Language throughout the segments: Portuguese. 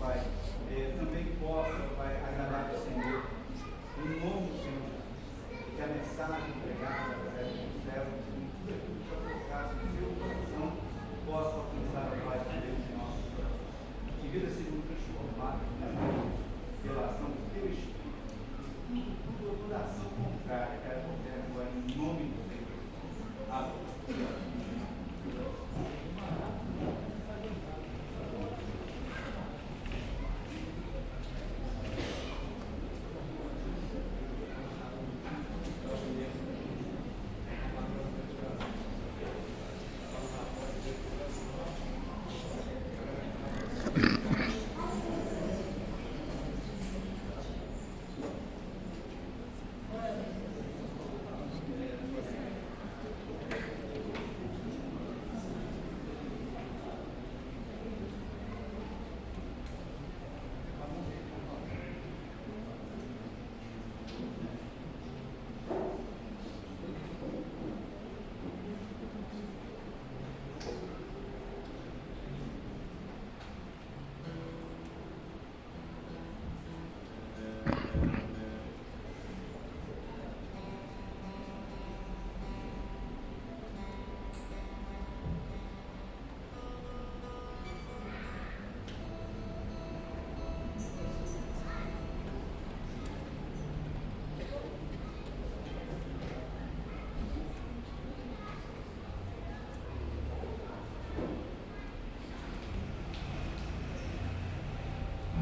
Pai, também possa, Pai, agradar o Senhor, em nome do Senhor Jesus, que a mensagem pregada através do céu, em tudo aquilo que eu colocasse no seu coração, possa alcançar a paz de Deus em nosso coração. Que vida seja transformada pela ação do teu Espírito. Toda ação contrária, quero qualquer agora, em nome do Senhor. Amém.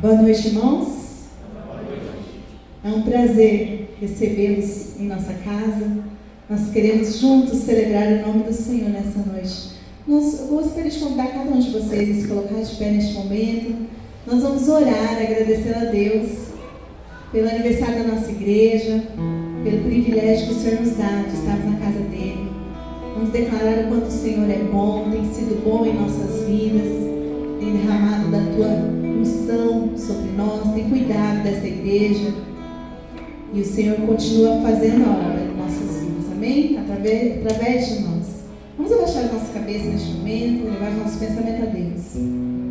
Boa noite, irmãos. É um prazer recebê-los em nossa casa. Nós queremos juntos celebrar o nome do Senhor nessa noite. Eu gostaria de convidar cada um de vocês a se colocar de pé neste momento. Nós vamos orar, agradecendo a Deus pelo aniversário da nossa igreja, pelo privilégio que o Senhor nos dá de estarmos na casa dele. Vamos declarar o quanto o Senhor é bom, tem sido bom em nossas vidas, tem derramado da tua unção sobre nós, tem cuidado dessa igreja, e o Senhor continua fazendo a obra em nossas vidas, amém? Através de nós. Vamos abaixar a nossa cabeça neste momento, levar o nosso pensamento a Deus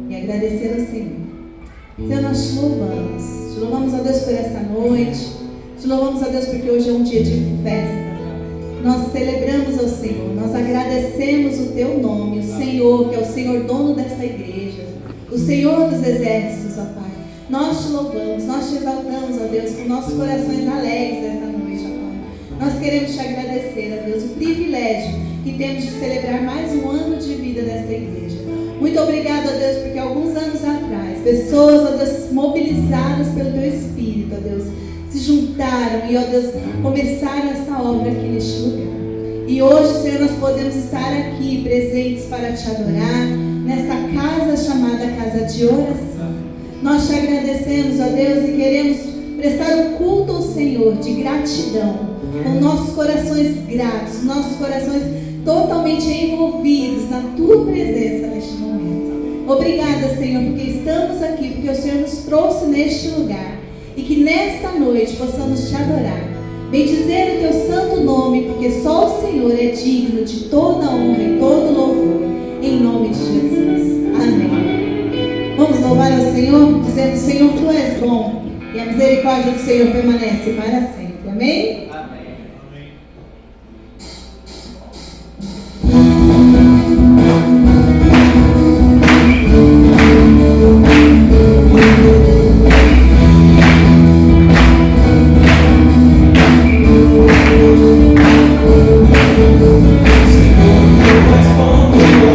e agradecer ao Senhor. Senhor, nós te louvamos a Deus por esta noite, te louvamos a Deus porque hoje é um dia de festa. Nós celebramos ao Senhor, nós agradecemos o teu nome, o Senhor, que é o Senhor dono desta igreja, o Senhor dos exércitos, ó Pai. Nós te louvamos, nós te exaltamos, ó Deus, com nossos corações alegres esta noite, ó Pai. Nós queremos te agradecer, ó Deus, o privilégio que temos de celebrar mais um ano de vida desta igreja. Muito obrigado, ó Deus, porque alguns anos atrás, pessoas, ó Deus, mobilizadas pelo teu Espírito, ó Deus, se juntaram e, ó Deus, começaram essa obra aqui neste lugar. E hoje, Senhor, nós podemos estar aqui presentes para te adorar, nesta casa chamada Casa de Oração. Nós te agradecemos, ó Deus, e queremos prestar um culto ao Senhor de gratidão, com nossos corações gratos, nossos corações totalmente envolvidos na tua presença neste momento. Obrigada, Senhor, porque estamos aqui, porque o Senhor nos trouxe neste lugar, e que nesta noite possamos te adorar, bendizer o teu santo nome, porque só o Senhor é digno de toda honra e todo louvor, em nome de Jesus. Amém. Vamos louvar ao Senhor, dizendo: Senhor, tu és bom, e a misericórdia do Senhor permanece para sempre. Amém? Senhor, tu és bom, tu és misericórdia.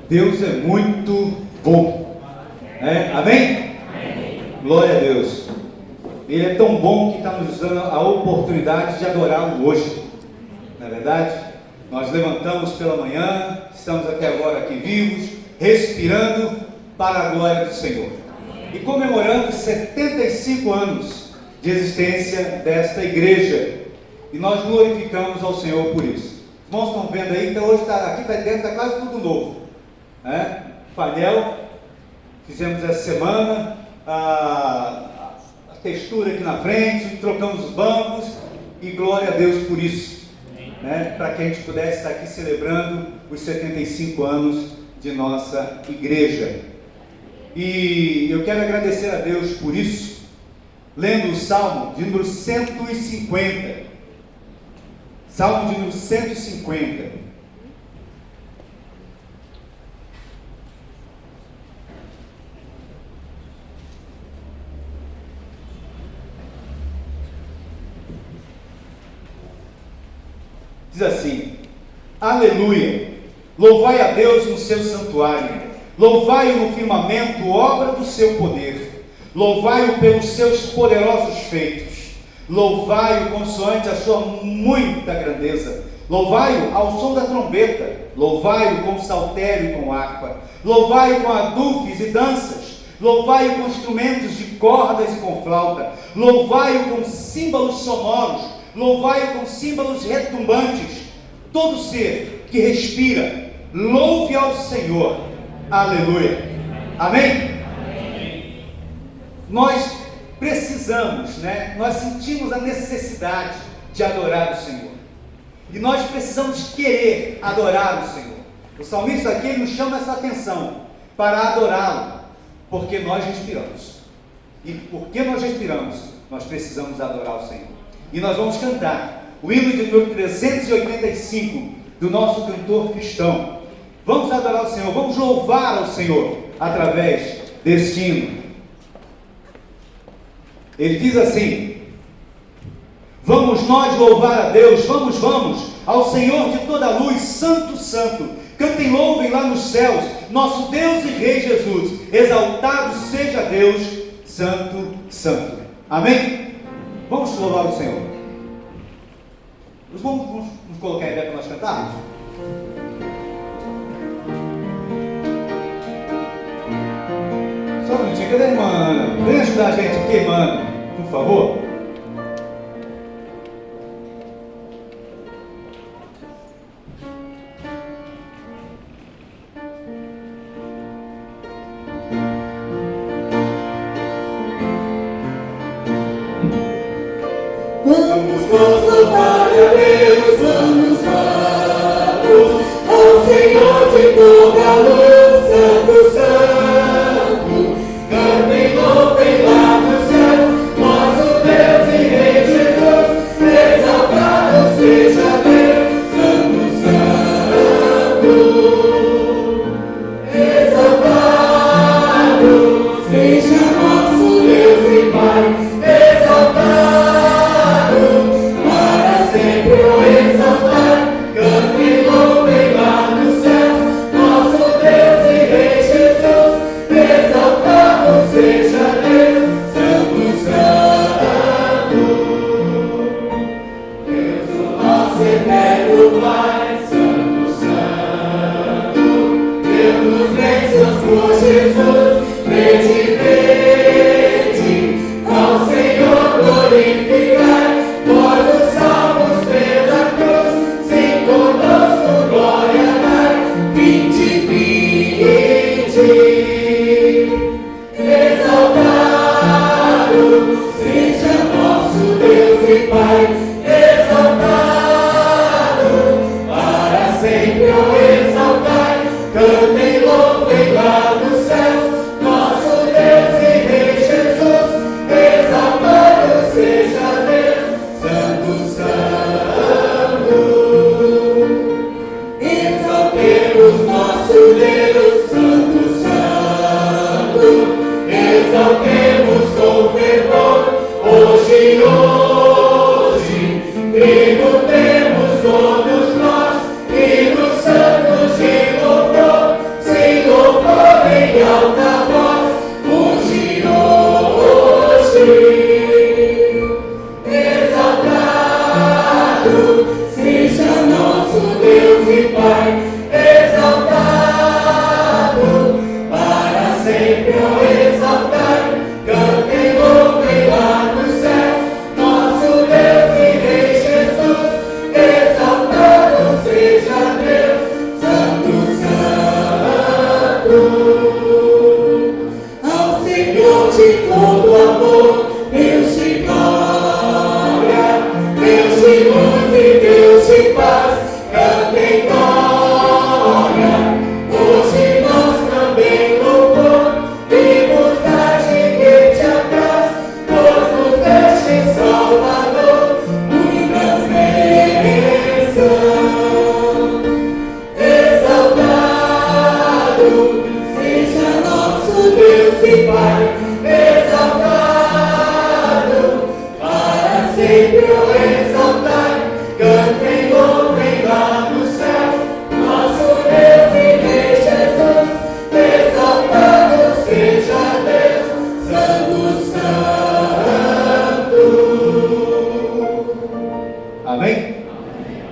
Deus é muito bom. Amém? Glória a Deus. Ele é tão bom que está nos dando a oportunidade de adorá-lo hoje. Não é verdade? Nós levantamos pela manhã, estamos até agora aqui vivos, respirando para a glória do Senhor. E comemorando 75 anos de existência desta igreja. E nós glorificamos ao Senhor por isso. Os irmãos estão vendo aí, então hoje aqui está dentro, está quase tudo novo. Painel, fizemos essa semana, a textura aqui na frente, trocamos os bancos, e glória a Deus por isso. Para que a gente pudesse estar aqui celebrando os 75 anos de nossa igreja. E eu quero agradecer a Deus por isso, lendo o Salmo de número 150. Salmo de número 150. Diz assim: aleluia, louvai a Deus no seu santuário, louvai-o no firmamento, obra do seu poder, louvai-o pelos seus poderosos feitos, louvai-o consoante a sua muita grandeza, louvai-o ao som da trombeta, louvai-o com saltério e com harpa, louvai-o com adufes e danças, louvai-o com instrumentos de cordas e com flauta, louvai-o com símbolos sonoros, louvai-o com símbolos retumbantes. Todo ser que respira, louve ao Senhor. Aleluia. Amém? Amém. Nós precisamos, nós sentimos a necessidade de adorar o Senhor. E nós precisamos querer adorar o Senhor. O salmista aqui ele nos chama essa atenção para adorá-lo, porque nós respiramos. E porque nós respiramos, nós precisamos adorar o Senhor. E nós vamos cantar o hino de número 385 do nosso cantor cristão. Vamos adorar o Senhor, vamos louvar ao Senhor através deste hino. Ele diz assim: vamos nós louvar a Deus, vamos ao Senhor de toda a luz, santo, santo. Cantem, louvem lá nos céus, nosso Deus e Rei Jesus. Exaltado seja Deus, santo, santo. Amém? Vamos louvar o Senhor. Vamos nos colocar em pé para nós cantarmos? Só um minutinho, cadê a irmã Ana? Vem ajudar a gente aqui, irmã Ana, por favor. Vamos louvar a Deus, vamos ao Senhor de toda a luz, santo, santo. Cantem, louvem lá nos céus, nosso Deus.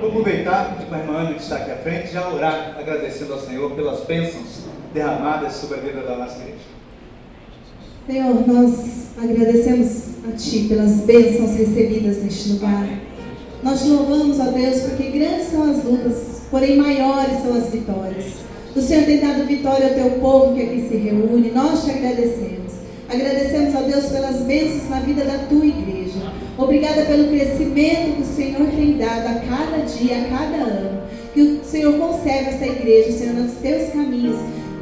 Vou aproveitar que a irmã Ana está aqui à frente, já orar, agradecendo ao Senhor pelas bênçãos derramadas sobre a vida da nossa igreja. Senhor, nós agradecemos a Ti pelas bênçãos recebidas neste lugar. Nós te louvamos, ó Deus, porque grandes são as lutas, porém maiores são as vitórias. O Senhor tem dado vitória ao Teu povo que aqui se reúne. Nós te agradecemos. Agradecemos, ó Deus, pelas bênçãos na vida da Tua igreja. Obrigada pelo crescimento que o Senhor tem dado a cada dia, a cada ano. Que o Senhor conserve essa igreja, Senhor, nos Teus caminhos,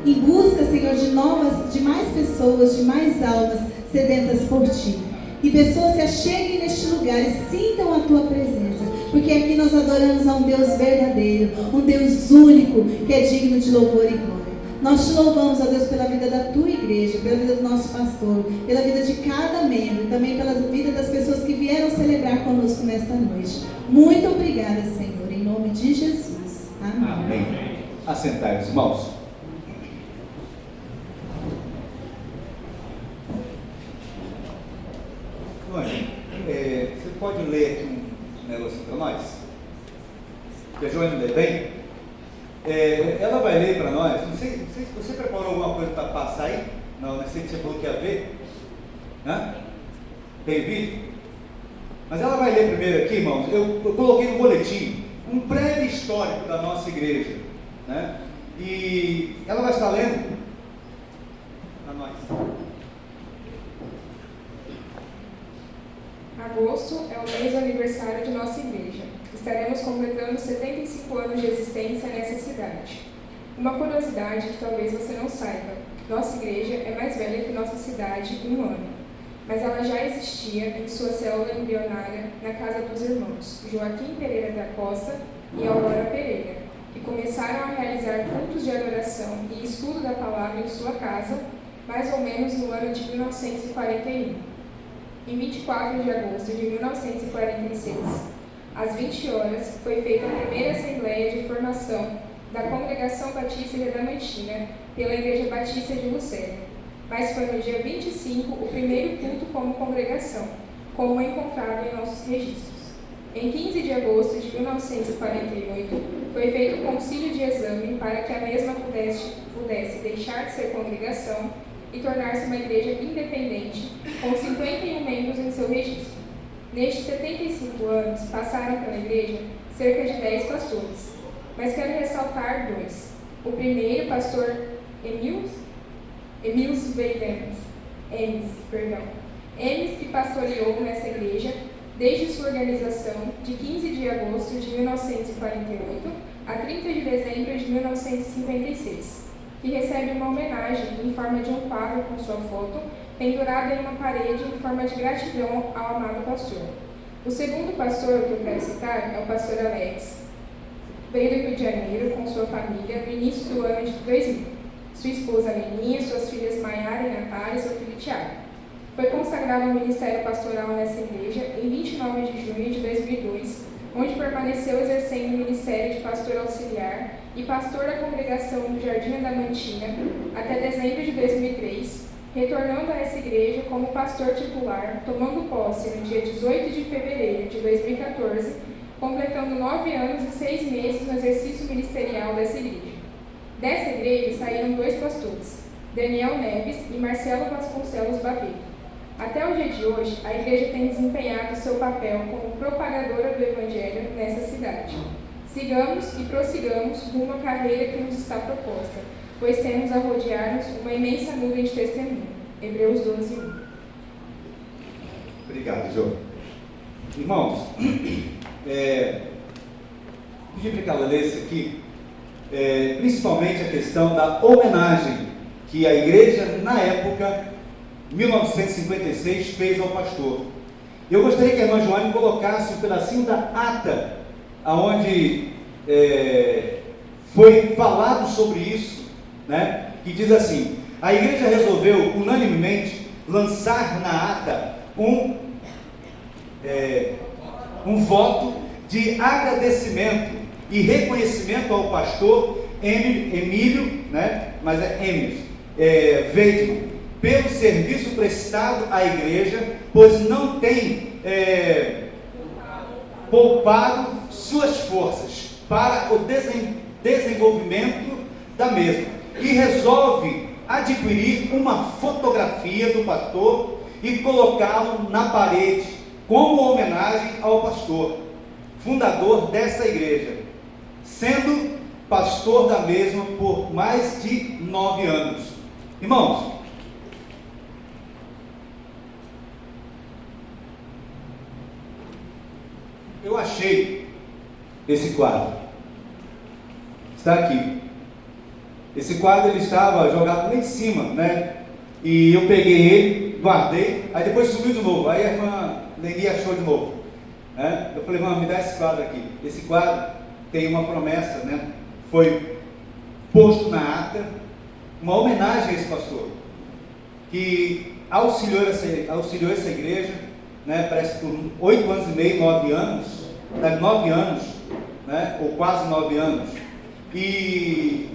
em busca, Senhor, de mais pessoas, de mais almas sedentas por Ti. E pessoas se acheguem neste lugar e sintam a Tua presença, porque aqui nós adoramos a um Deus verdadeiro, um Deus único, que é digno de louvor e glória. Nós te louvamos, ó Deus, pela vida da Tua igreja, pela vida do nosso pastor, pela vida de cada membro, e também pela vida das pessoas que vieram celebrar conosco nesta noite. Muito obrigada, Senhor, em nome de Jesus. Amém. Amém. Assentai, irmãos. Você pode ler aqui um negocinho para nós? Que a Joana lê bem? Ela vai ler para nós. Não sei se você preparou alguma coisa para passar aí. Não sei se você falou que ia ver. Tem vídeo? Mas ela vai ler primeiro aqui, irmãos. Eu coloquei no boletim um breve histórico da nossa igreja, né? E ela vai estar lendo para nós. Agosto é o mês do aniversário de nossa igreja. Estaremos completando 75 anos de existência nessa cidade. Uma curiosidade que talvez você não saiba: nossa igreja é mais velha que nossa cidade em um ano, mas ela já existia em sua célula embrionária na casa dos irmãos Joaquim Pereira da Costa e Aurora Pereira, que começaram a realizar cultos de adoração e estudo da palavra em sua casa, mais ou menos no ano de 1941. Em 24 de agosto de 1946, às 20 horas, foi feita a primeira assembleia de formação da Congregação Batista Redamantina pela Igreja Batista de Lucélia, mas foi no dia 25 o primeiro culto como congregação, como é encontrado em nossos registros. Em 15 de agosto de 1948, foi feito um concílio de exame para que a mesma pudesse deixar de ser congregação e tornar-se uma igreja independente, com 51 membros em seu registro. Nestes 75 anos, passaram pela igreja cerca de 10 pastores, mas quero ressaltar dois. O primeiro, pastor Emis, que pastoreou nessa igreja desde sua organização de 15 de agosto de 1948 a 30 de dezembro de 1956. Que recebe uma homenagem em forma de um quadro com sua foto, pendurada em uma parede em forma de gratidão ao amado pastor. O segundo pastor que eu quero citar é o pastor Alex. Veio do Rio de Janeiro com sua família no início do ano de 2000. Sua esposa Leninha, suas filhas Maiara e Natália e seu filho Tiago. Foi consagrado ao ministério pastoral nessa igreja em 29 de junho de 2002, onde permaneceu exercendo o ministério de pastor auxiliar e pastor da congregação do Jardim Adamantina até dezembro de 2003, retornando a essa igreja como pastor titular, tomando posse no dia 18 de fevereiro de 2014, completando 9 anos e 6 meses no exercício ministerial dessa igreja. Dessa igreja saíram 2 pastores, Daniel Neves e Marcelo Vasconcelos Babeiro. Até o dia de hoje, a igreja tem desempenhado seu papel como propagadora do Evangelho nessa cidade. Sigamos e prossigamos rumo à carreira que nos está proposta, pois temos a rodear-nos uma imensa nuvem de testemunho. Hebreus 12:1. Obrigado, Jô. Irmãos, pedi para que ela lesse aqui, principalmente a questão da homenagem que a igreja, na época, 1956, fez ao pastor. Eu gostaria que a irmã Joane colocasse um pedacinho da ata, onde foi falado sobre isso, né? Que diz assim: a igreja resolveu unanimemente lançar na ata um voto de agradecimento e reconhecimento ao pastor Emílio, né? Mas Emílio Weidman, pelo serviço prestado à igreja, pois não tem poupado suas forças para o desenvolvimento da mesma e resolve adquirir uma fotografia do pastor e colocá-lo na parede como homenagem ao pastor, fundador dessa igreja, sendo pastor da mesma por mais de 9 anos. Irmãos, eu achei esse quadro. Está aqui. Esse quadro ele estava jogado lá em cima, né? E eu peguei ele, guardei, aí depois sumiu de novo. Aí a irmã Leni achou de novo. Né? Eu falei, irmã, me dá esse quadro aqui. Esse quadro tem uma promessa, né? Foi posto na ata, uma homenagem a esse pastor, que auxiliou essa igreja, né? Parece por 8 anos e meio, 9 anos, 9 anos, né? Ou quase 9 anos. E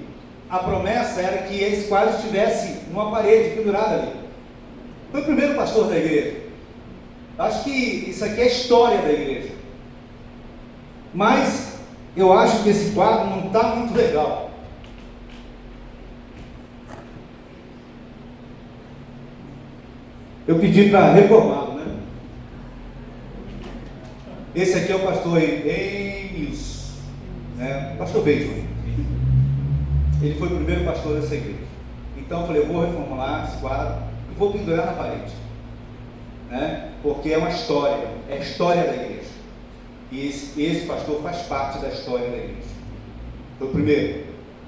a promessa era que esse quadro estivesse numa parede pendurada ali. Foi o primeiro pastor da igreja. Acho que isso aqui é a história da igreja. Mas eu acho que esse quadro não está muito legal. Eu pedi para reformá-lo, né? Esse aqui é o pastor Emils, né? O pastor Benjamin. Ele foi o primeiro pastor dessa igreja. Então eu falei, eu vou reformular esse quadro e vou pendurar na parede, né? Porque é uma história, é a história da igreja. E esse pastor faz parte da história da igreja. Foi o primeiro,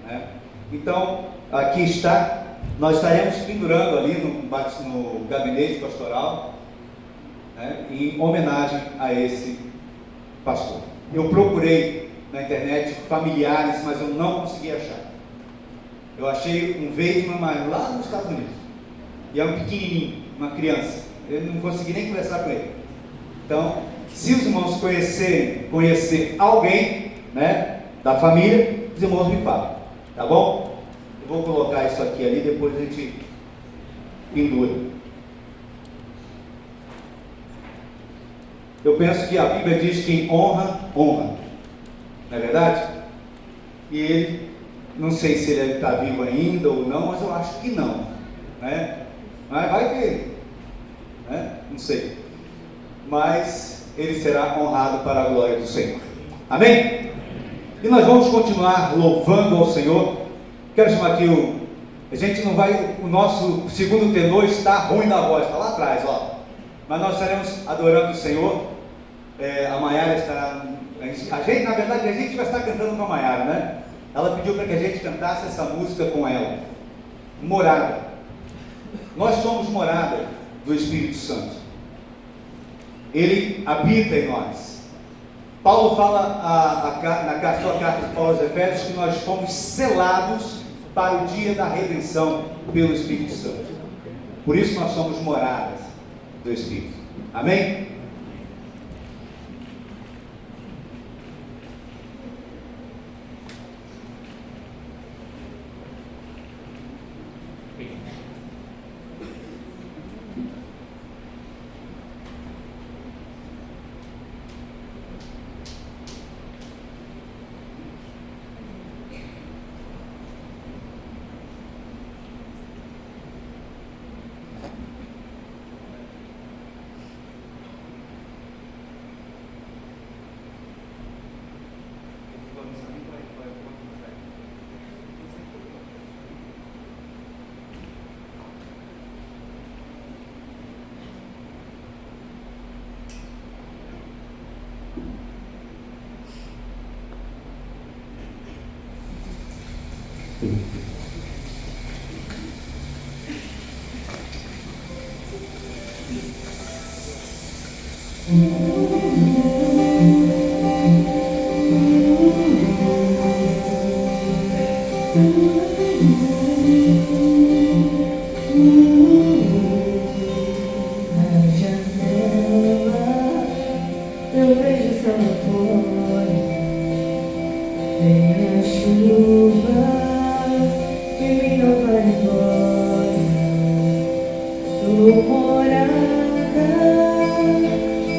né? Então, aqui está, nós estaremos pendurando ali no gabinete pastoral, né? Em homenagem a esse pastor. Eu procurei na internet familiares, mas eu não consegui achar. Eu achei um Weidmann, mas lá nos Estados Unidos. E é um pequenininho, uma criança. Eu não consegui nem conversar com ele. Então, se os irmãos conhecer alguém, né, da família, os irmãos me falam. Tá bom? Eu vou colocar isso aqui ali, depois a gente pendura. Eu penso que a Bíblia diz que quem honra, honra. Não é verdade? E ele, não sei se ele está vivo ainda ou não, mas eu acho que não, né? Mas vai que, né? Não sei. Mas ele será honrado para a glória do Senhor. Amém? E nós vamos continuar louvando ao Senhor. Quero chamar aqui a gente não vai, o nosso segundo tenor está ruim da voz, está lá atrás, ó. Mas nós estaremos adorando o Senhor. A Maiara estará, na verdade a gente vai estar cantando com a Maiara, né? Ela pediu para que a gente cantasse essa música com ela. Morada. Nós somos morada do Espírito Santo. Ele habita em nós. Paulo fala na sua carta de Paulo aos Efésios que nós fomos selados para o dia da redenção pelo Espírito Santo. Por isso nós somos moradas do Espírito. Amém?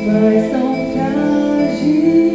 Mas tão frágil.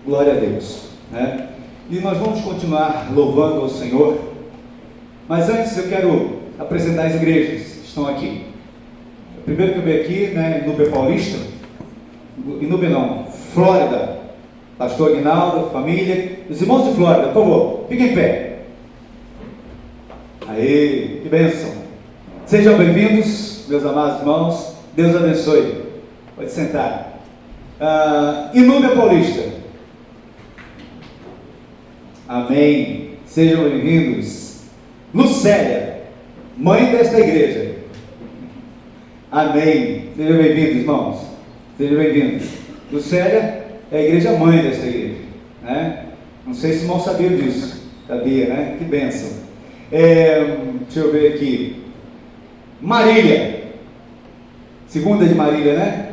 Glória a Deus, né? E nós vamos continuar louvando ao Senhor, mas antes eu quero apresentar as igrejas que estão aqui. Primeiro que eu venho aqui, né, Inúbia Paulista, Inúbia não, Flórida, pastor Aguinaldo, família, os irmãos de Flórida, por favor, fiquem em pé. Aí, que bênção. Sejam bem-vindos, meus amados irmãos, Deus abençoe. Pode sentar. Inúbia Paulista. Amém. Sejam bem-vindos. Lucélia, mãe desta igreja. Amém. Sejam bem-vindos, irmãos. Sejam bem-vindos. Lucélia é a igreja mãe desta igreja, né? Não sei se os irmãos sabiam disso. Sabia, né? Que bênção. Deixa eu ver aqui. Marília. Segunda de Marília, né?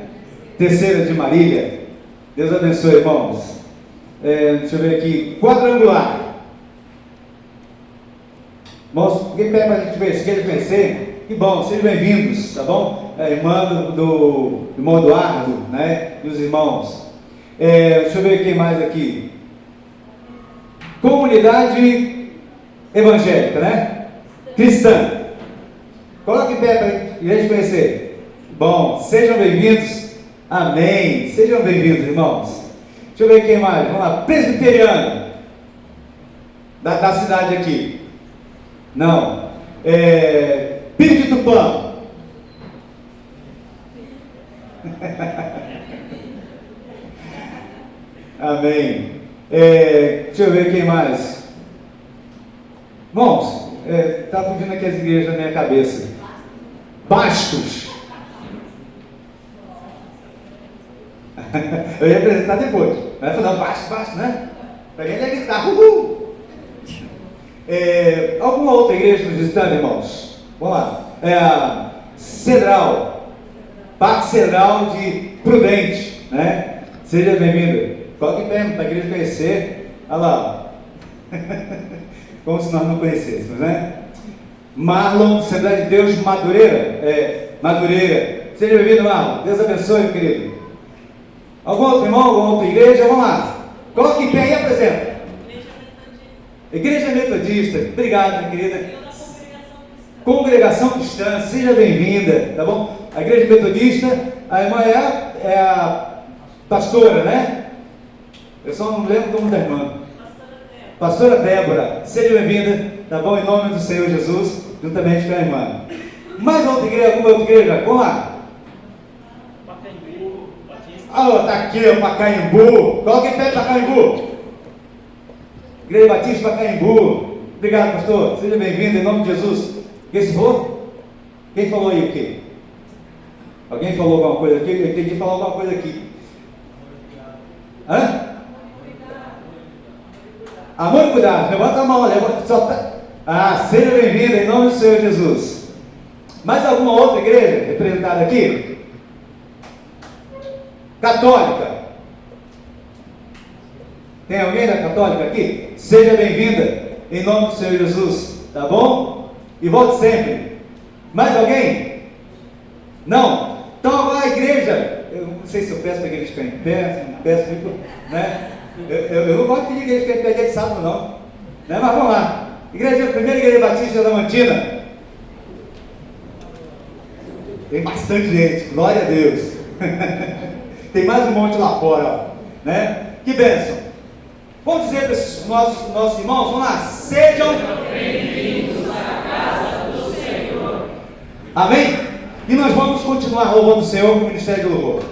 Terceira de Marília. Deus abençoe, irmãos. Deixa eu ver aqui. Quadrangular. Irmãos, fiquem pé para a gente ver. Se querem conhecer, que bom, sejam bem-vindos, tá bom? Irmã do irmão Eduardo, né? E os irmãos. Deixa eu ver quem mais aqui. Comunidade evangélica, né? Cristã. Coloque em pé para a gente conhecer. Bom, sejam bem-vindos. Amém. Sejam bem-vindos, irmãos. Deixa eu ver quem mais. Vamos lá. Presbiteriano. Da cidade aqui. Não. Pires de Tupã. Amém. Deixa eu ver quem mais. Irmãos, está fugindo aqui as igrejas na minha cabeça. Bastos. Eu ia apresentar depois. Vai falar baixo, né? Para mim ele ia gritar, uhul! Alguma outra igreja nos visitando, irmãos? Vamos lá. Cedral. Parque Cedral de Prudente, né? Seja bem-vindo. Coloque pé para a igreja conhecer. Olha lá. Como se nós não conhecêssemos, né? Marlon, Assembleia de Deus, Madureira. Madureira. Seja bem-vindo, Marlon. Deus abençoe, meu querido. Algum outro irmão, alguma outra igreja? Vamos lá. Coloque em pé e apresenta. Igreja Metodista. Obrigado, minha querida. Congregação Cristã. Seja bem-vinda, tá bom? A Igreja Metodista, a irmã é a pastora, né? Eu só não lembro o nome da irmã. Pastora Débora. Seja bem-vinda, tá bom? Em nome do Senhor Jesus, juntamente com a irmã. Mais outra igreja, alguma outra igreja? Vamos lá. Tá aqui, ó, Pacaembu. Coloca em pé, Pacaembu. Igreja Batista Pacaembu. Obrigado, pastor. Seja bem-vindo em nome de Jesus. Quem se for? Quem falou aí o quê? Alguém falou alguma coisa aqui? Eu entendi falar alguma coisa aqui. Hã? Amor e cuidado. Levanta a mão, levanta. Seja bem-vindo em nome do Senhor Jesus. Mais alguma outra igreja representada aqui? Católica. Tem alguém da Católica aqui? Seja bem-vinda em nome do Senhor Jesus, tá bom? E volte sempre. Mais alguém? Não? Então agora a igreja, eu não sei se eu peço para a igreja ficar em pé, se não peço, né? Eu não gosto de pedir a igreja ficar em pé dia de sábado, não, né? Mas vamos lá. Primeira igreja batista da Mantina. Tem bastante gente, glória a Deus. Tem mais um monte lá fora, ó, né? Que bênção. Vamos dizer para esses nossos irmãos, vamos lá, sejam bem-vindos à casa do Senhor. Amém? E nós vamos continuar louvando o Senhor com o Ministério do Louvor.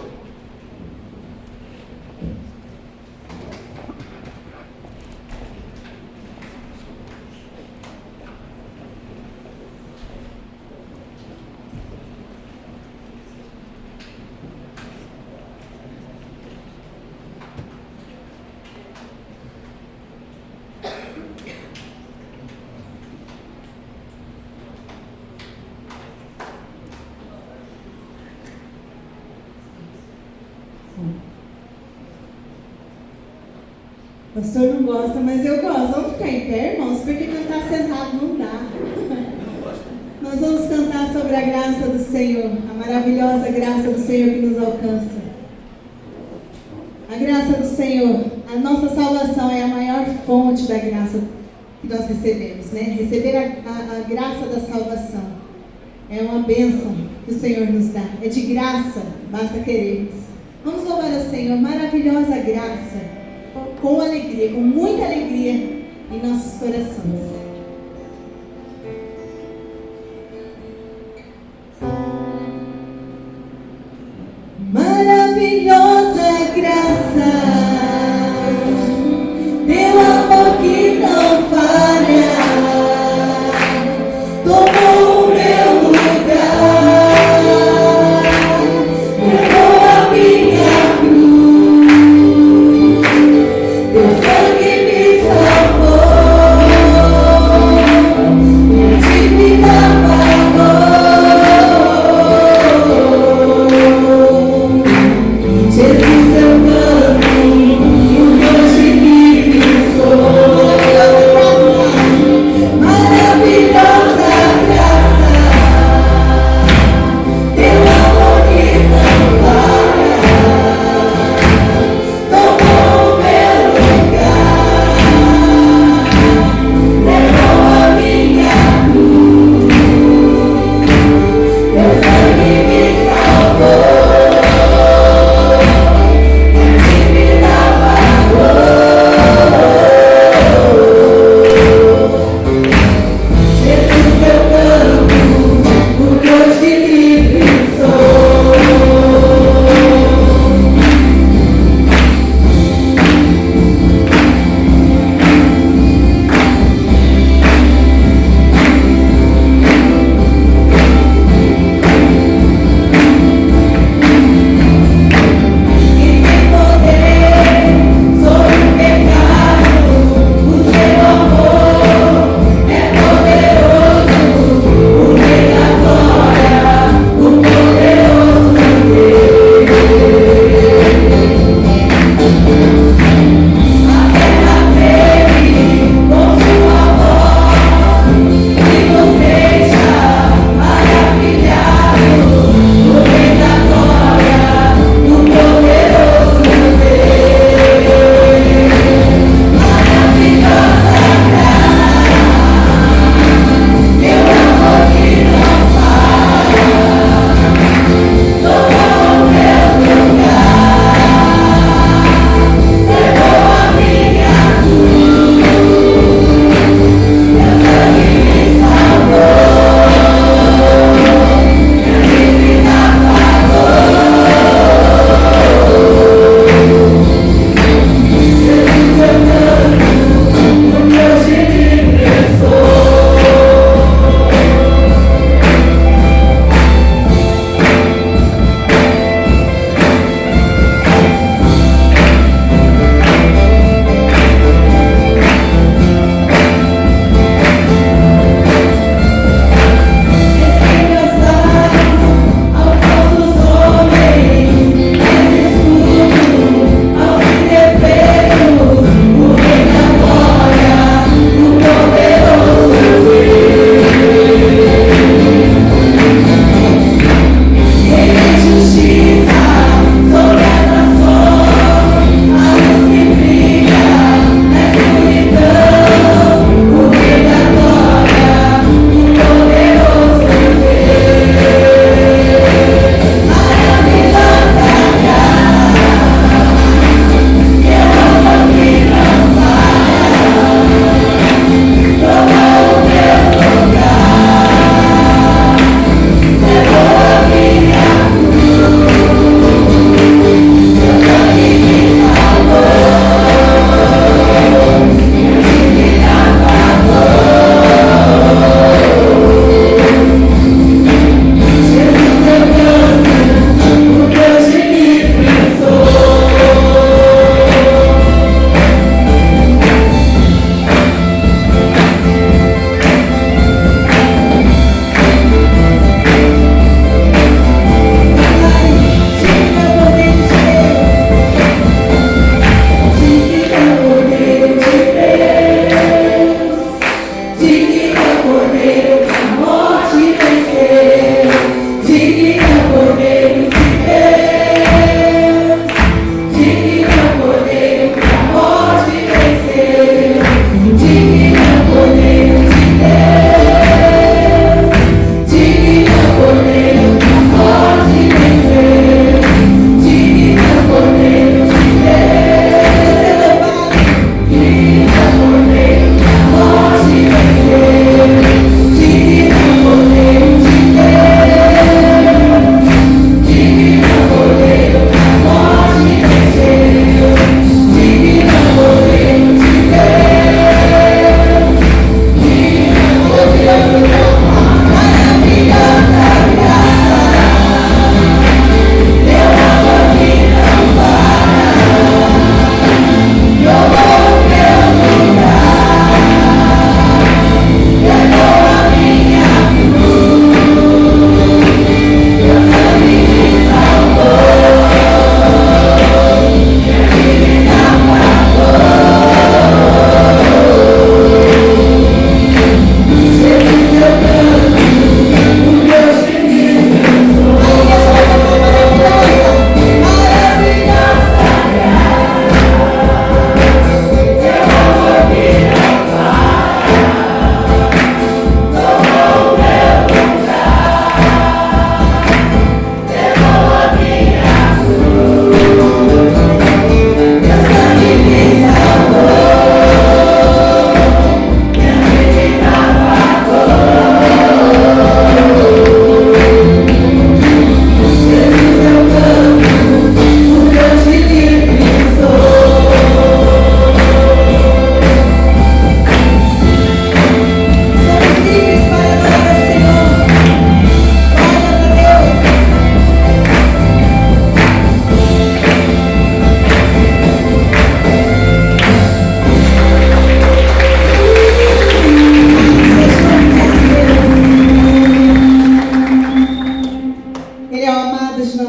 O pastor não gosta, mas eu gosto. Vamos ficar em pé, irmãos, porque cantar sentado não dá. Nós vamos cantar sobre a graça do Senhor, a maravilhosa graça do Senhor que nos alcança. A graça do Senhor, a nossa salvação é a maior fonte da graça que nós recebemos, né? Receber a graça da salvação é uma bênção que o Senhor nos dá. É de graça, basta querermos. Vamos louvar ao Senhor, maravilhosa graça. Com alegria, com muita alegria em nossos corações. Maravilhosa graça, teu amor que não falha, tomou o meu lugar, levou a minha cruz, teu sangue me salvou, minha dívida pagou.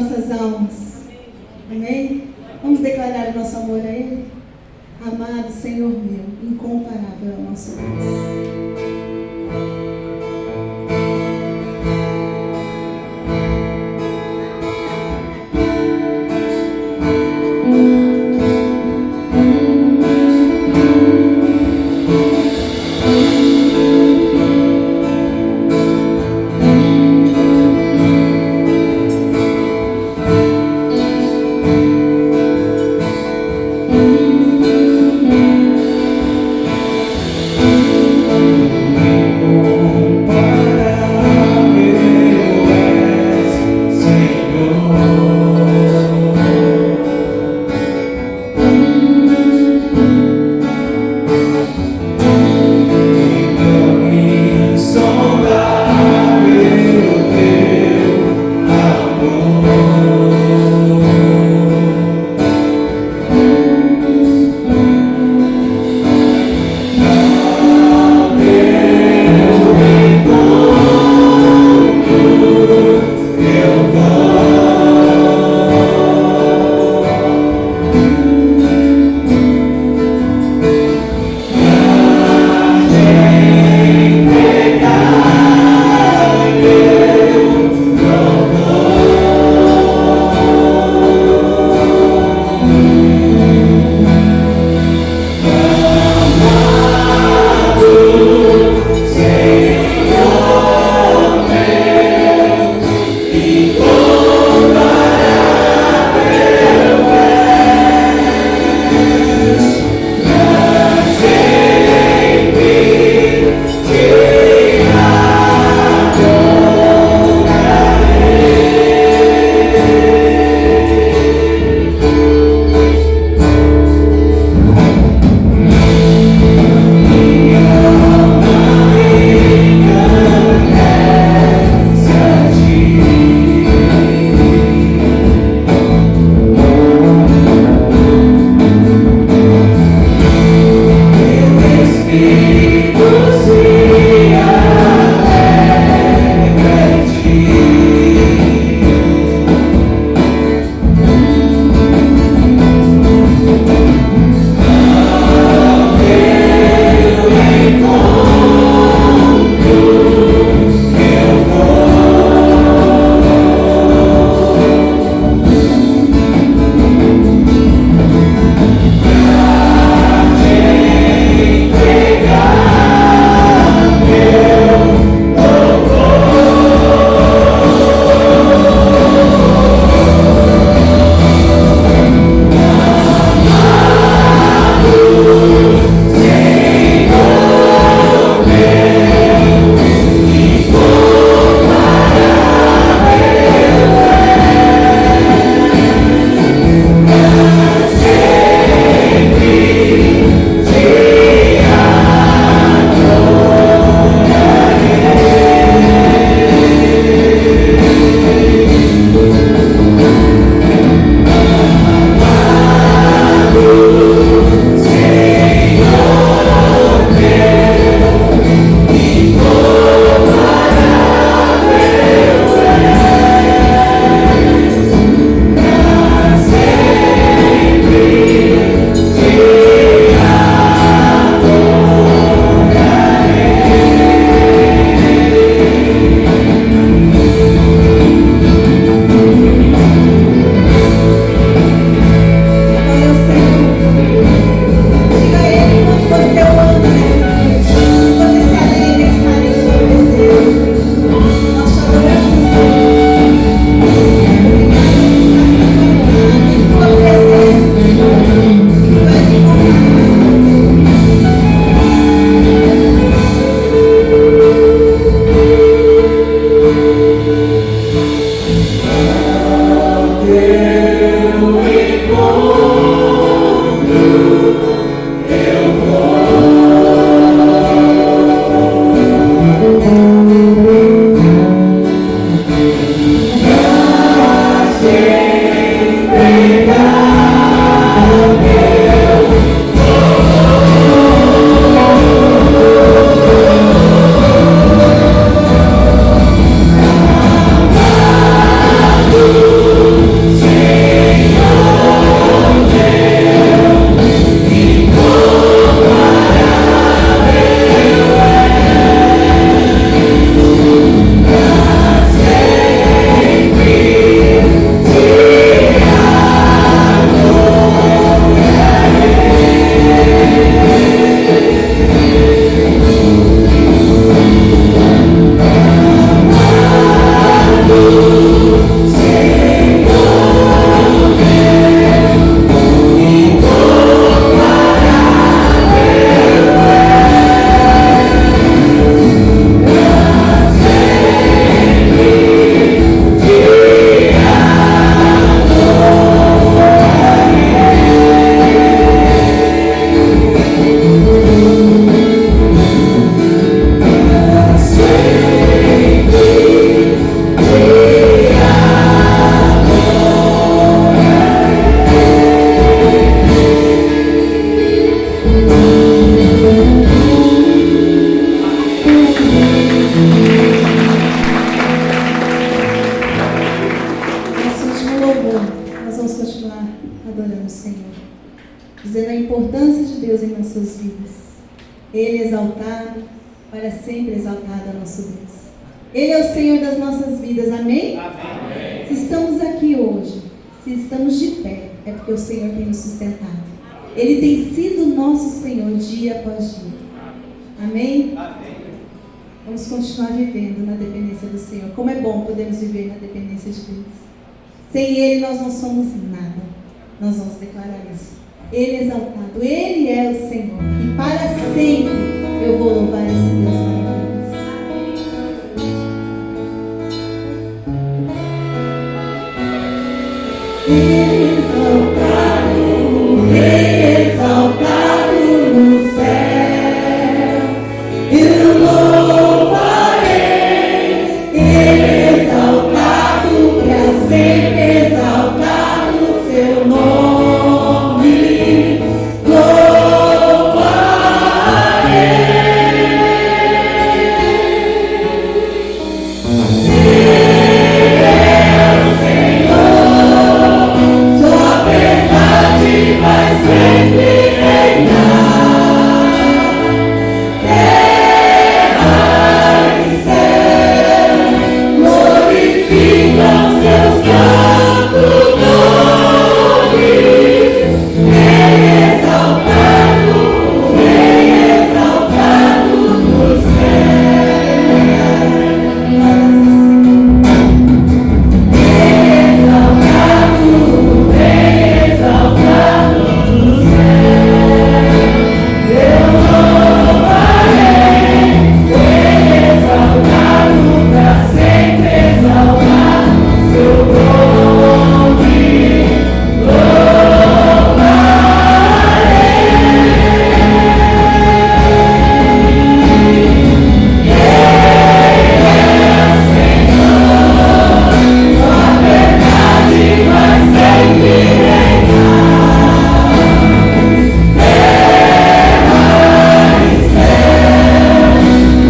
nossas almas. Amém? Vamos declarar o nosso amor a Ele? Amado Senhor meu, incomparável é o nosso Deus. nós vamos continuar adorando o Senhor, dizendo a importância de Deus em nossas vidas. Ele exaltado, para sempre exaltado é nosso Deus. Ele é o Senhor das nossas vidas, amém? Amém. Se estamos aqui hoje, se estamos de pé, é porque o Senhor tem nos sustentado. Ele tem sido nosso Senhor dia após dia. Amém? Amém. Vamos continuar vivendo na dependência do Senhor. Como é bom podermos viver na dependência de Deus. Sem Ele nós não somos nada. Nós vamos declarar isso. Ele é exaltado, Ele é o Senhor. E para sempre eu vou louvar esse Deus maravilhoso. Exaltado no céu, eu louvarei. Exaltado para sempre, exaltado seu nome, louvarei. Ele é o Senhor, sua verdade vai sempre reinar. Terra e céu glorificam seu santo nome. Rei exaltado no céu. Rei exaltado no céu. Eu louvarei. Rei exaltado para sempre, exaltado seu nome. Sua verdade vai sempre reinar. Terra e céu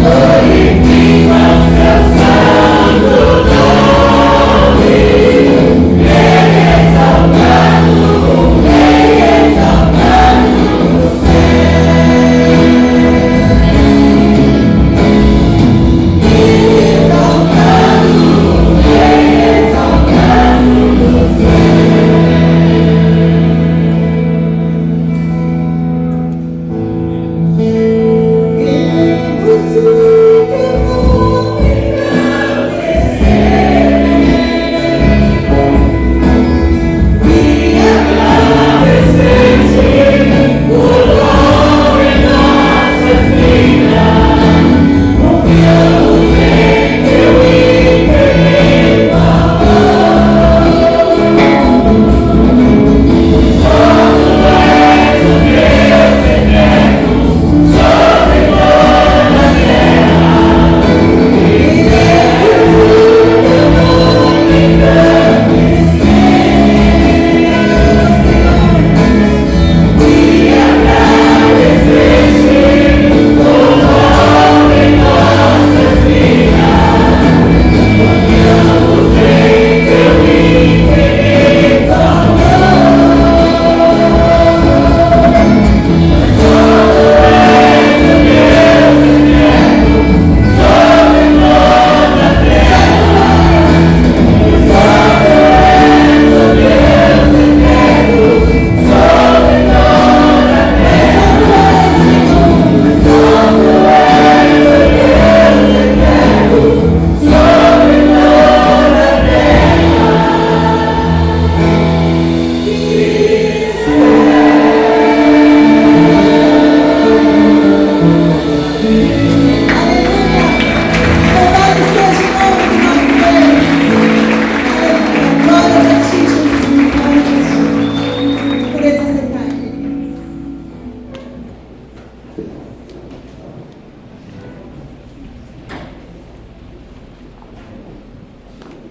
glorificam seu santo nome. Rei exaltado no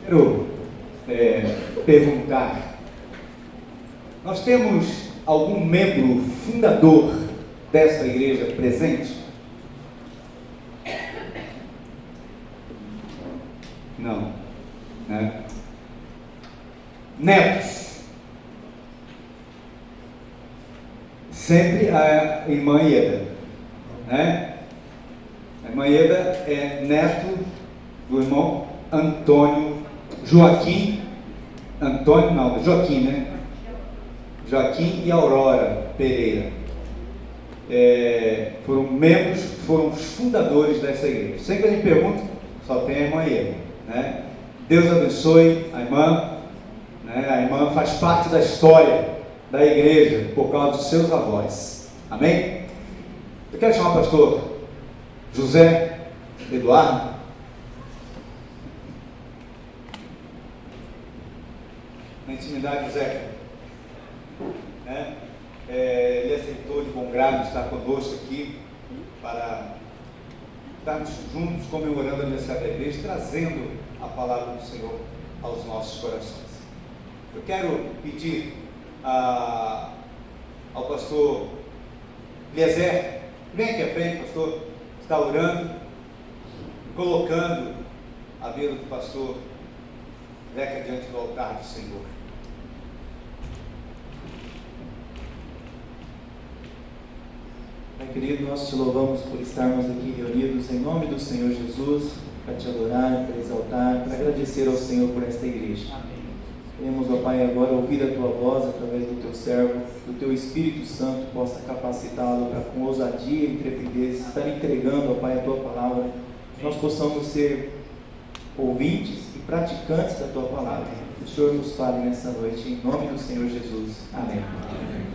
Quero perguntar, nós temos algum membro fundador dessa igreja presente? Não, né? netos. Sempre a irmã Ieda, né? A irmã Ieda é neto do irmão Antônio Joaquim, Joaquim, né? Joaquim e Aurora Pereira. Foram os fundadores dessa igreja. Sempre que a gente pergunta, só tem a irmã Ieda, né? Deus abençoe a irmã, né? A irmã faz parte da história da igreja por causa dos seus avós. Amém? Eu quero chamar o pastor José Eduardo. Na intimidade, José, né? Ele aceitou de bom grado estar conosco aqui para estarmos juntos comemorando o aniversário da igreja, trazendo a palavra do Senhor aos nossos corações. Eu quero pedir ao pastor Eliezer, vem aqui à frente, pastor, está orando, colocando a vida do pastor Zeca diante do altar do Senhor. Pai querido, nós te louvamos por estarmos aqui reunidos em nome do Senhor Jesus, para te adorar, para exaltar, para agradecer ao Senhor por esta igreja. Amém. Queremos, ó Pai, agora ouvir a Tua voz através do Teu servo, do Teu Espírito Santo possa capacitá-lo para com ousadia e intrepidez estar entregando, ó Pai, a Tua palavra, que nós possamos ser ouvintes e praticantes da Tua palavra. Que o Senhor nos fale nessa noite, em nome do Senhor Jesus. Amém. Amém.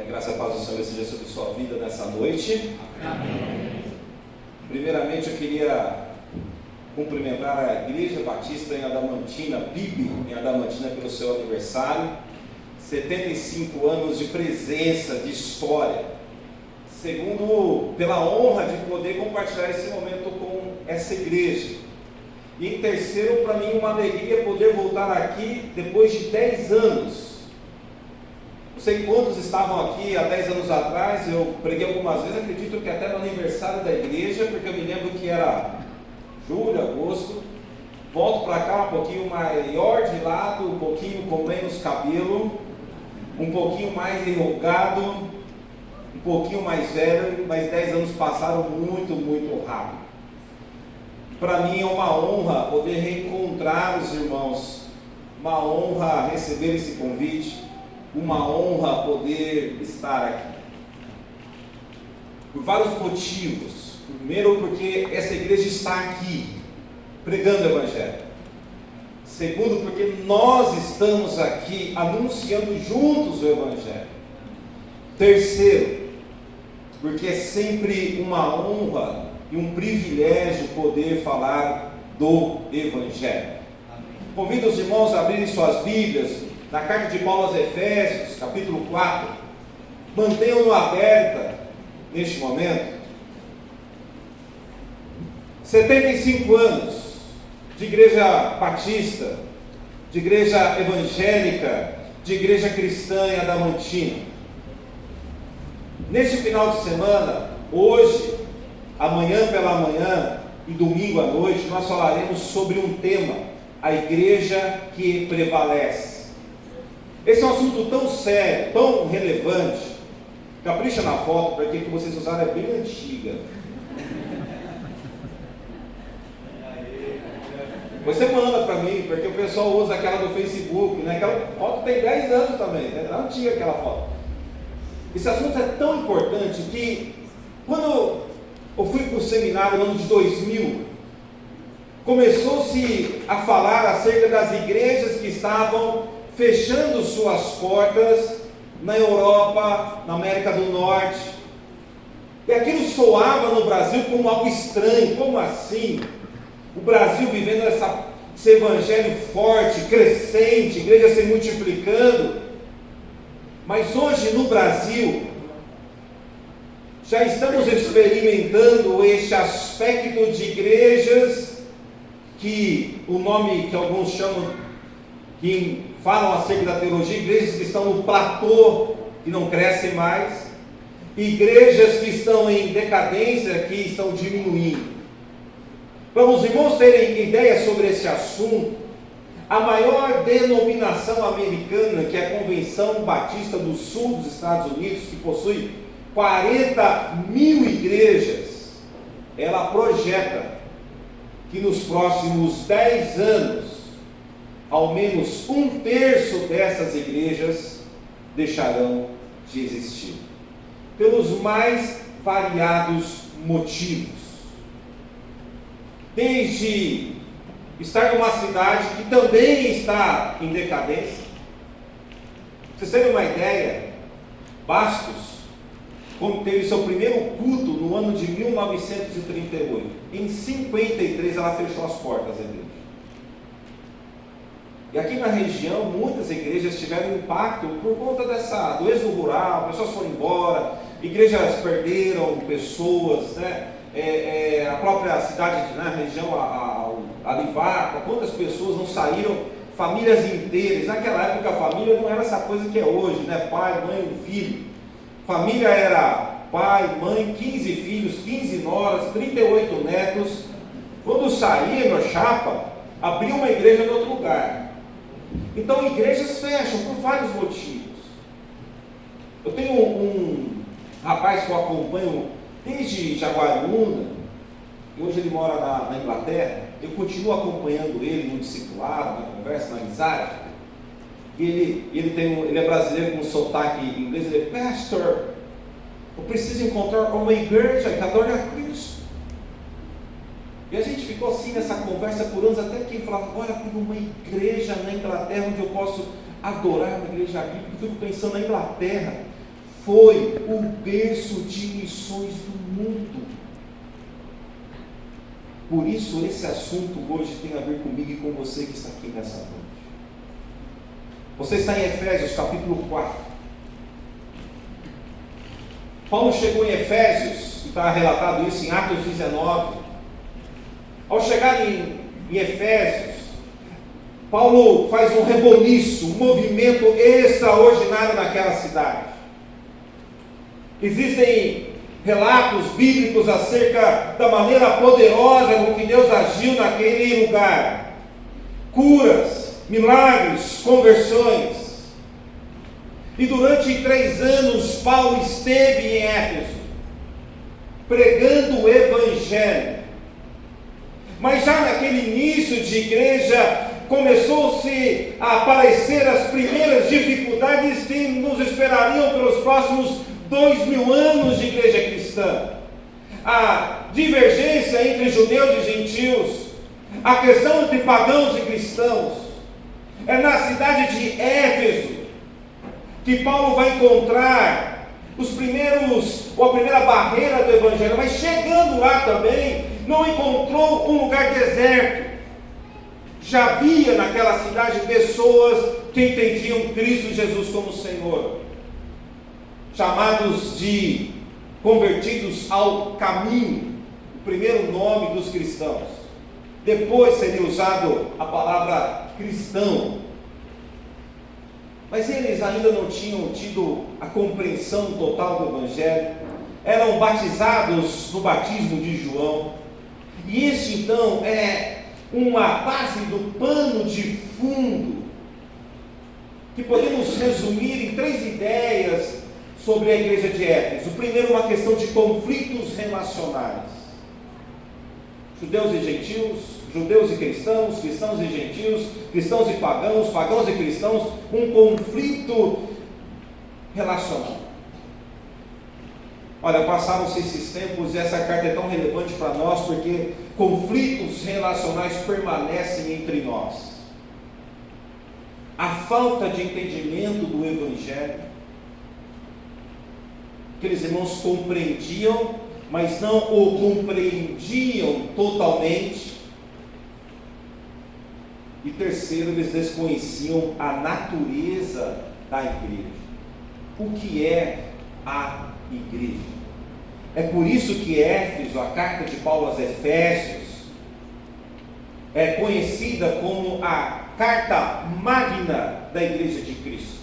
Graça e paz do Senhor seja sobre sua vida nessa noite. Amém. Primeiramente eu queria cumprimentar a Igreja Batista em Adamantina, PIB em Adamantina, pelo seu aniversário. 75 anos de presença, de história. Segundo, pela honra de poder compartilhar esse momento com essa igreja. E em terceiro, para mim uma alegria poder voltar aqui depois de 10 anos. Não sei quantos estavam aqui há 10 anos atrás, eu preguei algumas vezes, acredito que até no aniversário da igreja, porque eu me lembro que era julho, agosto. Volto para cá um pouquinho maior de lado, um pouquinho com menos cabelo, um pouquinho mais enrugado, um pouquinho mais velho, mas 10 anos passaram muito, muito rápido. Para mim é uma honra poder reencontrar os irmãos, uma honra receber esse convite, uma honra poder estar aqui, por vários motivos. Primeiro, porque essa igreja está aqui, pregando o Evangelho. Segundo, porque nós estamos aqui, anunciando juntos o Evangelho. Terceiro, porque é sempre uma honra e um privilégio poder falar do Evangelho. Convido os irmãos a abrirem suas Bíblias, na carta de Paulo aos Efésios, capítulo 4, mantenham-no aberta neste momento. 75 anos de igreja batista, de igreja evangélica, de igreja cristã em Adamantina. Neste final de semana, hoje, amanhã pela manhã e domingo à noite, nós falaremos sobre um tema: a igreja que prevalece. Esse é um assunto tão sério, tão relevante. Capricha na foto, porque a que vocês usaram é bem antiga. Você manda para mim, porque o pessoal usa aquela do Facebook, né? Aquela foto tem 10 anos também, né? É antiga aquela foto. Esse assunto é tão importante que, quando eu fui para o seminário no ano de 2000, começou-se a falar acerca das igrejas que estavam fechando suas portas na Europa, na América do Norte. E aquilo soava no Brasil como algo estranho. Como assim? O Brasil vivendo esse evangelho forte, crescente, igreja se multiplicando. Mas hoje no Brasil, já estamos experimentando este aspecto de igrejas que o nome que alguns chamam, que falam acerca da teologia, igrejas que estão no platô, que não crescem mais, igrejas que estão em decadência, que estão diminuindo. Para os irmãos terem ideia sobre esse assunto, a maior denominação americana, que é a Convenção Batista do Sul dos Estados Unidos, que possui 40 mil igrejas, ela projeta que nos próximos 10 anos, ao menos 1/3 dessas igrejas deixarão de existir, pelos mais variados motivos. Desde estar numa cidade que também está em decadência. Pra vocês terem uma ideia, Bastos, como teve seu primeiro culto no ano de 1938, em 53 ela fechou as portas da igreja. E aqui na região, muitas igrejas tiveram impacto por conta do êxodo rural, pessoas foram embora, igrejas perderam pessoas, né? A própria cidade na região, a Livarpa, quantas pessoas não saíram, famílias inteiras. Naquela época a família não era essa coisa que é hoje, né? Pai, mãe, filho. Família era pai, mãe, 15 filhos, 15 noras, 38 netos. Quando saía na chapa, abria uma igreja em outro lugar. Então igrejas fecham por vários motivos. Eu tenho um rapaz que eu acompanho desde Jaguariúna, e hoje ele mora na Inglaterra. Eu continuo acompanhando ele no discipulado, na conversa, na amizade. E ele é brasileiro com sotaque inglês. Ele é: pastor, eu preciso encontrar uma igreja que adore a Cristo. E a gente ficou assim nessa conversa por anos, até que ele falava: olha, por uma igreja na Inglaterra onde eu posso adorar, uma igreja bíblica. Eu fico pensando, na Inglaterra foi o berço de missões do mundo. Por isso esse assunto hoje tem a ver comigo e com você que está aqui nessa noite. Você está em Efésios capítulo 4. Paulo chegou em Efésios, está relatado isso em Atos 19. Ao chegar em Efésios, Paulo faz um reboliço, um movimento extraordinário naquela cidade. Existem relatos bíblicos acerca da maneira poderosa com que Deus agiu naquele lugar. Curas, milagres, conversões. E durante 3 anos Paulo esteve em Éfeso, pregando o Evangelho. Mas já naquele início de igreja, começou-se a aparecer as primeiras dificuldades que nos esperariam pelos próximos 2000 anos de igreja cristã. A divergência entre judeus e gentios, a questão entre pagãos e cristãos. É na cidade de Éfeso que Paulo vai encontrar a primeira barreira do Evangelho. Mas chegando lá também, não encontrou um lugar deserto. Já havia naquela cidade pessoas que entendiam Cristo Jesus como Senhor, chamados de convertidos ao caminho, o primeiro nome dos cristãos. Depois seria usado a palavra cristão. Mas eles ainda não tinham tido a compreensão total do Evangelho, eram batizados no batismo de João, e isso então é uma base do pano de fundo, que podemos resumir em 3 ideias sobre a igreja de Éfeso. O primeiro, uma questão de conflitos relacionais. Judeus e gentios, judeus e cristãos, cristãos e gentios, cristãos e pagãos, pagãos e cristãos, um conflito relacional. Olha, passaram-se esses tempos e essa carta é tão relevante para nós porque conflitos relacionais permanecem entre nós. A falta de entendimento do Evangelho. Aqueles irmãos compreendiam, mas não o compreendiam totalmente. E terceiro, eles desconheciam a natureza da igreja. O que é a igreja? É por isso que Éfeso, a carta de Paulo aos Efésios, é conhecida como a carta magna da Igreja de Cristo,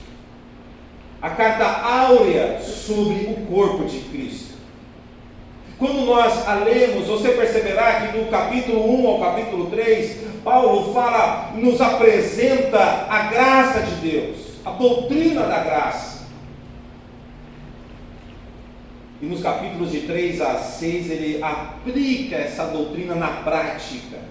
a carta áurea sobre o corpo de Cristo. Quando nós a lemos, você perceberá que do capítulo 1 ao capítulo 3, Paulo fala, nos apresenta a graça de Deus, a doutrina da graça. E nos capítulos de 3 a 6, ele aplica essa doutrina na prática.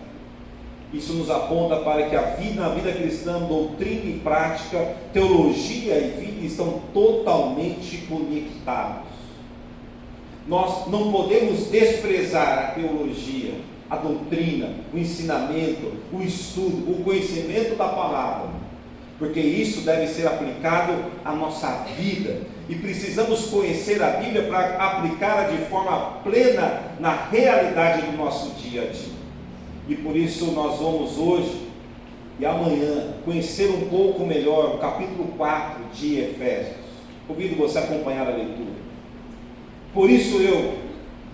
Isso nos aponta para que na vida cristã, doutrina e prática, teologia e vida estão totalmente conectados. Nós não podemos desprezar a teologia, a doutrina, o ensinamento, o estudo, o conhecimento da palavra, porque isso deve ser aplicado à nossa vida, e precisamos conhecer a Bíblia para aplicá-la de forma plena na realidade do nosso dia a dia. E por isso nós vamos hoje e amanhã conhecer um pouco melhor o capítulo 4 de Efésios. Convido você a acompanhar a leitura. Por isso eu,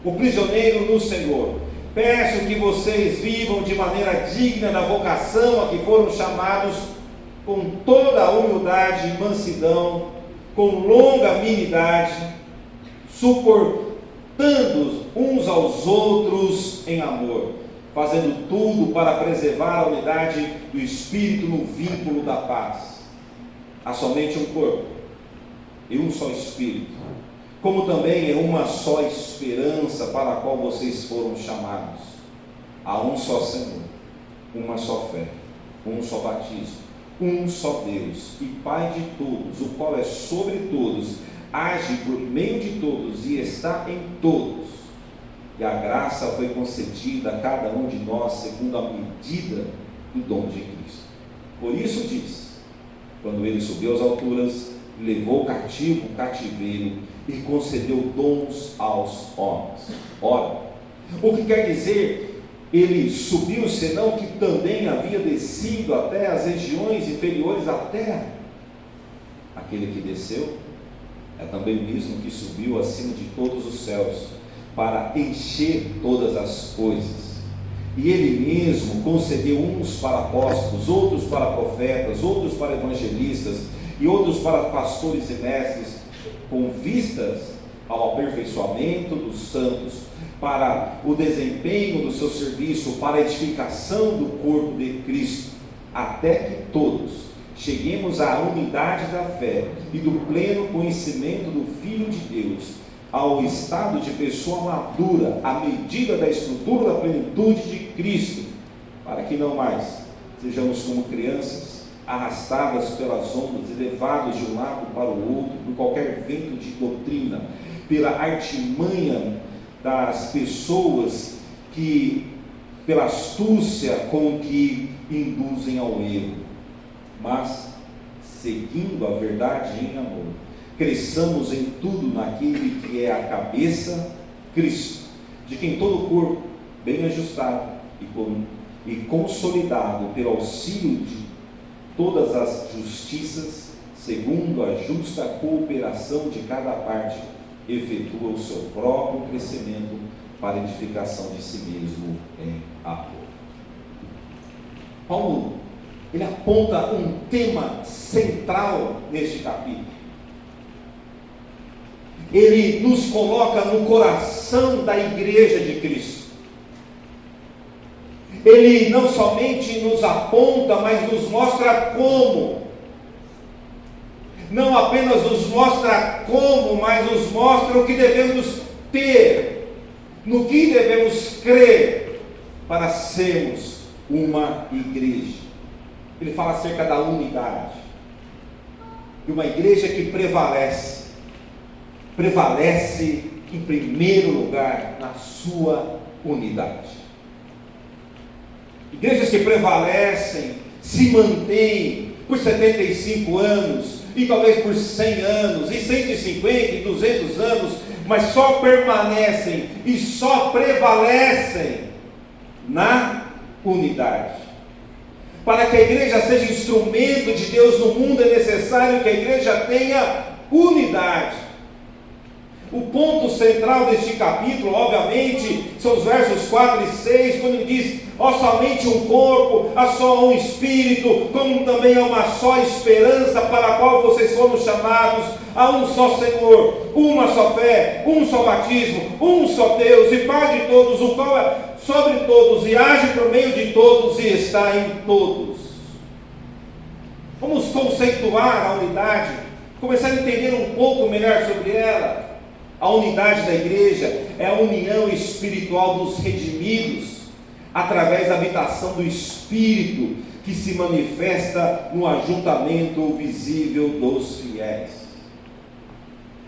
o prisioneiro no Senhor, peço que vocês vivam de maneira digna da vocação a que foram chamados, com toda a humildade e mansidão, com longanimidade, suportando uns aos outros em amor, fazendo tudo para preservar a unidade do Espírito no vínculo da paz. Há somente um corpo e um só Espírito, como também é uma só esperança para a qual vocês foram chamados. Há um só Senhor, uma só fé, um só batismo, um só Deus e Pai de todos, o qual é sobre todos, age por meio de todos e está em todos. E a graça foi concedida a cada um de nós segundo a medida do dom de Cristo. Por isso diz, quando ele subiu às alturas, levou cativo o cativeiro e concedeu dons aos homens. Ora, o que quer dizer ele subiu, senão que também havia descido até as regiões inferiores da terra? Aquele que desceu é também o mesmo que subiu acima de todos os céus, para encher todas as coisas. E ele mesmo concedeu uns para apóstolos, outros para profetas, outros para evangelistas, e outros para pastores e mestres, com vistas ao aperfeiçoamento dos santos, para o desempenho do seu serviço, para a edificação do corpo de Cristo, até que todos cheguemos à unidade da fé e do pleno conhecimento do Filho de Deus, ao estado de pessoa madura, à medida da estrutura da plenitude de Cristo, para que não mais sejamos como crianças, arrastadas pelas ondas e levados de um lado para o outro, por qualquer vento de doutrina, pela artimanha das pessoas que, pela astúcia com que induzem ao erro, mas, seguindo a verdade em amor, cresçamos em tudo naquele que é a cabeça, Cristo, de quem todo o corpo, bem ajustado e consolidado pelo auxílio de todas as justiças, segundo a justa cooperação de cada parte, efetua o seu próprio crescimento para a edificação de si mesmo em amor. Paulo, ele aponta um tema central neste capítulo. Ele nos coloca no coração da igreja de Cristo. Ele não somente nos aponta, mas nos mostra como. Não apenas nos mostra como, mas nos mostra o que devemos ter, no que devemos crer para sermos uma igreja. Ele fala acerca da unidade, de uma igreja que prevalece em primeiro lugar na sua unidade. Igrejas que prevalecem, se mantêm por 75 anos, e talvez por 100 anos, e 150, e 200 anos, mas só permanecem e só prevalecem na unidade. Para que a igreja seja instrumento de Deus no mundo, é necessário que a igreja tenha unidade. O ponto central deste capítulo, obviamente, são os versos 4 e 6, quando ele diz: ó, somente um corpo, há só um Espírito, como também há uma só esperança para a qual vocês foram chamados, há um só Senhor, uma só fé, um só batismo, um só Deus e Pai de todos, o qual é sobre todos e age por meio de todos e está em todos. Vamos conceituar a unidade, começar a entender um pouco melhor sobre ela. A unidade da igreja é a união espiritual dos redimidos, através da habitação do Espírito, que se manifesta no ajuntamento visível dos fiéis.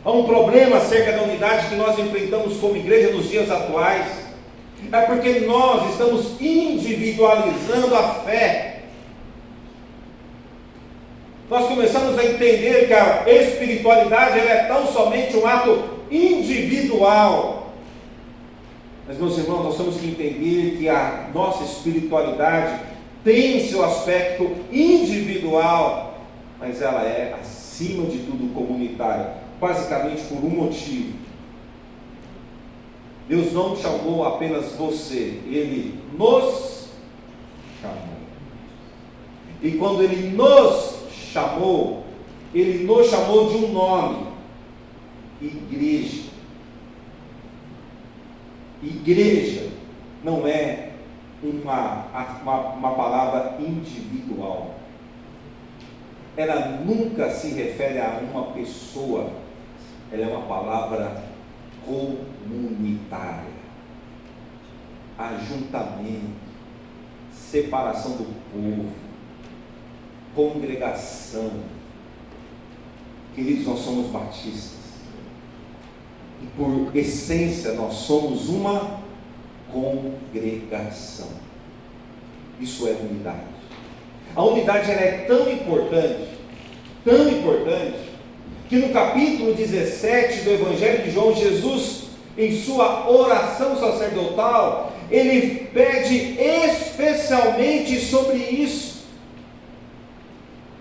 Há um problema acerca da unidade que nós enfrentamos como igreja nos dias atuais, é porque nós estamos individualizando a fé. Nós começamos a entender que a espiritualidade ela é tão somente um ato individual. Mas, meus irmãos, nós temos que entender que a nossa espiritualidade tem seu aspecto individual, mas ela é, acima de tudo, comunitária, basicamente por um motivo. Deus não chamou apenas você, Ele nos chamou. E quando Ele nos chamou, Ele nos chamou de um nome: igreja. Igreja não é uma palavra individual. Ela nunca se refere a uma pessoa. Ela é uma palavra comunitária. Ajuntamento, separação do povo, congregação. Queridos, nós somos batistas. E por essência nós somos uma congregação. Isso é unidade. A unidade ela é tão importante, que no capítulo 17 do Evangelho de João, Jesus, em sua oração sacerdotal, ele pede especialmente sobre isso.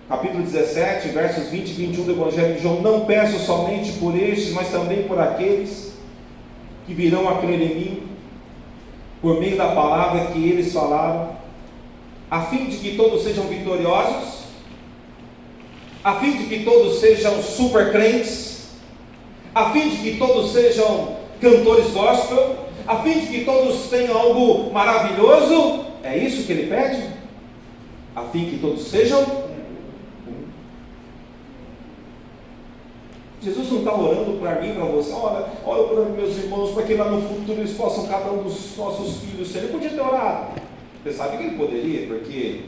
Capítulo 17, versos 20 e 21 do Evangelho de João: não peço somente por estes, mas também por aqueles que virão a crer em mim, por meio da palavra que eles falaram, a fim de que todos sejam vitoriosos, a fim de que todos sejam super crentes, a fim de que todos sejam cantores gospel, a fim de que todos tenham algo maravilhoso. É isso que ele pede? A fim que todos sejam. Jesus não está orando para mim, para você: olha para meus irmãos, para que lá no futuro eles possam, cada um dos nossos filhos ser. Ele podia ter orado. Você sabe que ele poderia, porque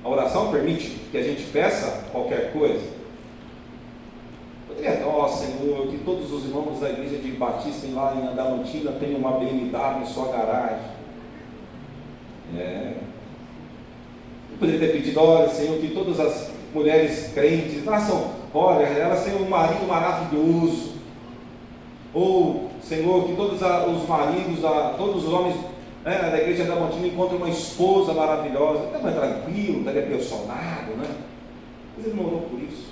a oração permite que a gente peça qualquer coisa. Poderia ter: ó Senhor, que todos os irmãos da igreja de Batista lá em Adamantina tenham uma BMW em sua garagem. Poderia ter pedido: olha Senhor, que todas as mulheres crentes olha, elas têm um marido maravilhoso. Ou, Senhor, que todos os maridos, todos os homens da igreja da Adamantina encontrem uma esposa maravilhosa. Ele está tranquilo, está apaixonado, né? Mas ele não orou por isso.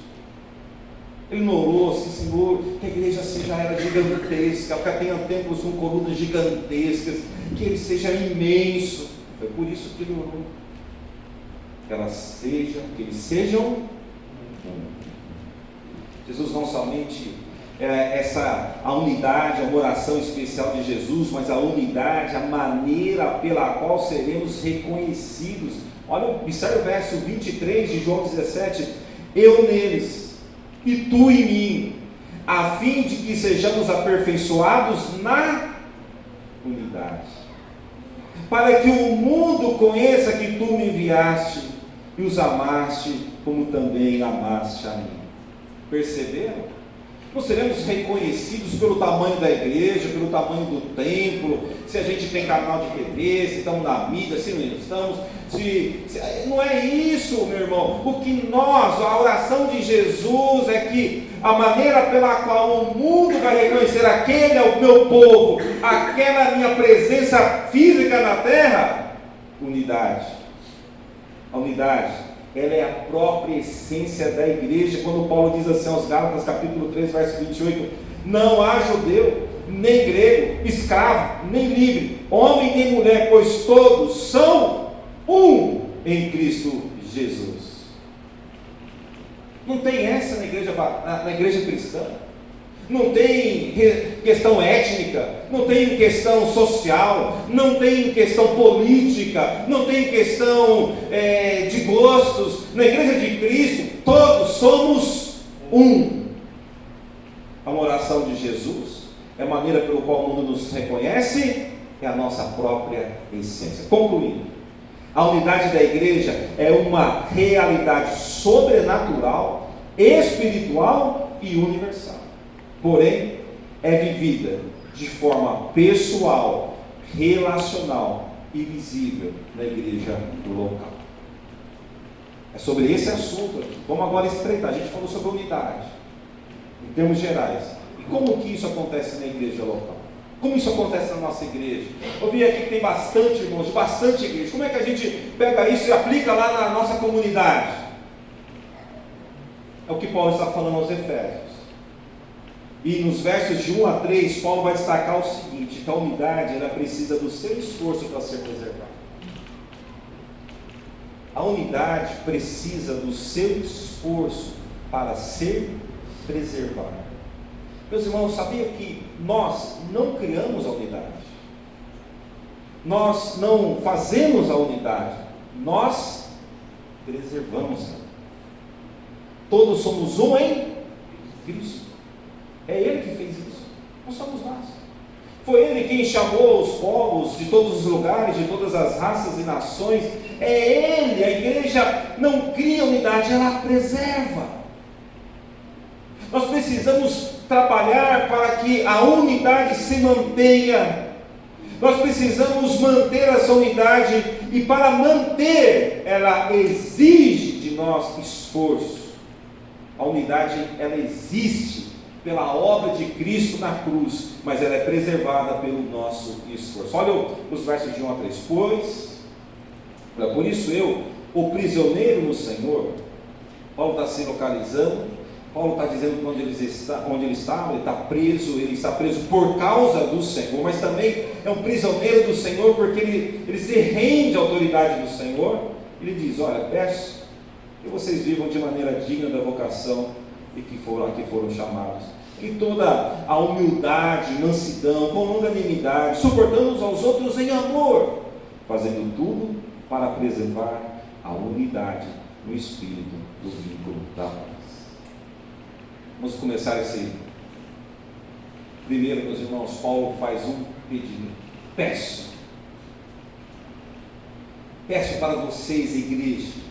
Ele não orou assim: Senhor, que a igreja seja gigantesca, que tenha templos com colunas gigantescas, que ele seja imenso. Foi por isso que ele orou. Que eles sejam. Jesus não somente a unidade, a oração especial de Jesus, mas a unidade, a maneira pela qual seremos reconhecidos. Olha, observe o verso 23 de João 17: eu neles e tu em mim, a fim de que sejamos aperfeiçoados na unidade, para que o mundo conheça que tu me enviaste e os amaste como também amaste a mim. Perceberam? Não seremos reconhecidos pelo tamanho da igreja, pelo tamanho do templo, se a gente tem canal de TV, se estamos na mídia, se não estamos, não é isso, meu irmão. O que a oração de Jesus é que a maneira pela qual o mundo vai reconhecer: aquele é o meu povo, aquela é a minha presença física na terra. Unidade. A unidade, ela é a própria essência da igreja. Quando Paulo diz assim aos Gálatas, capítulo 3, verso 28: Não há judeu, nem grego, escravo, nem livre, homem nem mulher, pois todos são um em Cristo Jesus. Não tem essa na igreja cristã. Não tem questão étnica, não tem questão social, não tem questão política, não tem questão de gostos. Na igreja de Cristo, todos somos um. A oração de Jesus é a maneira pelo qual o mundo nos reconhece, é a nossa própria essência. Concluindo, a unidade da igreja é uma realidade sobrenatural, espiritual e universal. Porém, é vivida de forma pessoal, relacional e visível na igreja local. É sobre esse assunto aqui. Vamos agora estreitar. A gente falou sobre unidade, em termos gerais. E como que isso acontece na igreja local? Como isso acontece na nossa igreja? Eu vi aqui que tem bastante irmãos, bastante igreja. Como é que a gente pega isso e aplica lá na nossa comunidade? É o que Paulo está falando aos Efésios. E nos versos de 1 a 3, Paulo vai destacar o seguinte: que a unidade ela precisa do seu esforço para ser preservada. A unidade precisa do seu esforço para ser preservada. Meus irmãos, sabia que nós não criamos a unidade? Nós não fazemos a unidade, nós preservamos ela. Todos somos um em Cristo. É Ele que fez isso, não somos nós. Foi Ele quem chamou os povos de todos os lugares, de todas as raças e nações. É Ele, a igreja não cria unidade, ela preserva. Nós precisamos trabalhar para que a unidade se mantenha. Nós precisamos manter essa unidade, e para manter, ela exige de nós esforço. A unidade, ela existe pela obra de Cristo na cruz, mas ela é preservada pelo nosso esforço. Olha os versos de 1 a 3. Por isso eu, o prisioneiro no Senhor. Paulo está se localizando. Paulo está dizendo que onde ele está preso por causa do Senhor, mas também é um prisioneiro do Senhor, porque ele se rende à autoridade do Senhor. Ele diz: olha, peço que vocês vivam de maneira digna da vocação e que foram chamados, que toda a humildade, mansidão, com longanimidade, suportando uns aos outros em amor, fazendo tudo para preservar a unidade no espírito do vínculo da paz. Vamos começar esse primeiro, meus irmãos. Paulo faz um pedido: peço para vocês, igreja.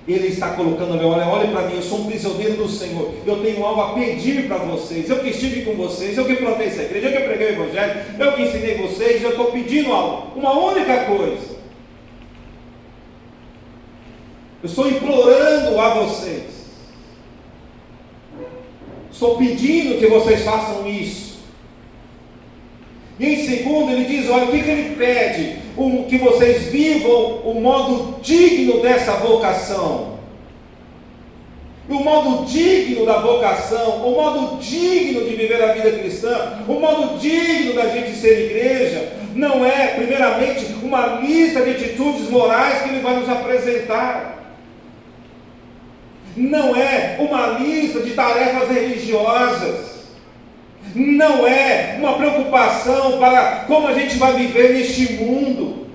Ele está colocando: olha para mim, eu sou um prisioneiro do Senhor, eu tenho algo a pedir para vocês. Eu que estive com vocês, eu que plantei essa igreja, eu que preguei o Evangelho, eu que ensinei vocês, eu estou pedindo algo, uma única coisa. Eu estou implorando a vocês, estou pedindo que vocês façam isso. E em segundo, ele diz: olha, o que ele pede? Que vocês vivam o modo digno dessa vocação. E o modo digno da vocação, o modo digno de viver a vida cristã, o modo digno da gente ser igreja, não é, primeiramente, uma lista de atitudes morais que ele vai nos apresentar. Não é uma lista de tarefas religiosas. Não é uma preocupação para como a gente vai viver neste mundo.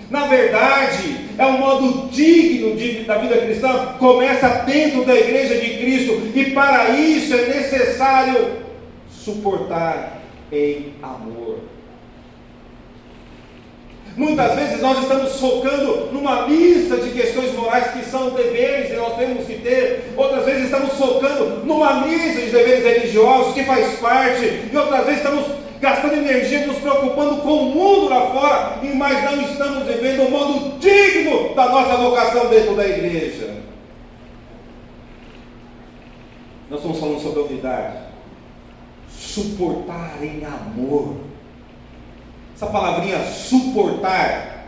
Na verdade, é um modo digno da vida cristã. Começa dentro da igreja de Cristo, e para isso é necessário suportar em amor. Muitas vezes nós estamos focando numa lista de questões morais que são deveres e nós temos que ter. Outras vezes estamos focando numa lista de deveres religiosos que faz parte. E outras vezes estamos gastando energia nos preocupando com o mundo lá fora, mas não estamos vivendo o modo digno da nossa vocação dentro da igreja. Nós estamos falando sobre a unidade. Suportar em amor. Essa palavrinha suportar,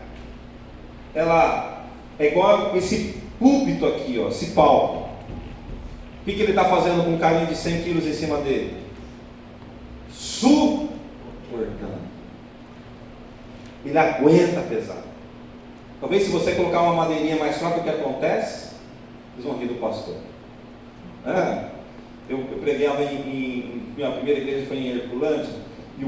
ela é igual esse púlpito aqui, esse palco. que ele está fazendo com um carinho de 100 quilos em cima dele? Suportando. Ele aguenta pesar. Talvez se você colocar uma madeirinha mais fraca, o que acontece? Vocês vão rir do pastor. Eu pregava minha primeira igreja foi em Herculândia, e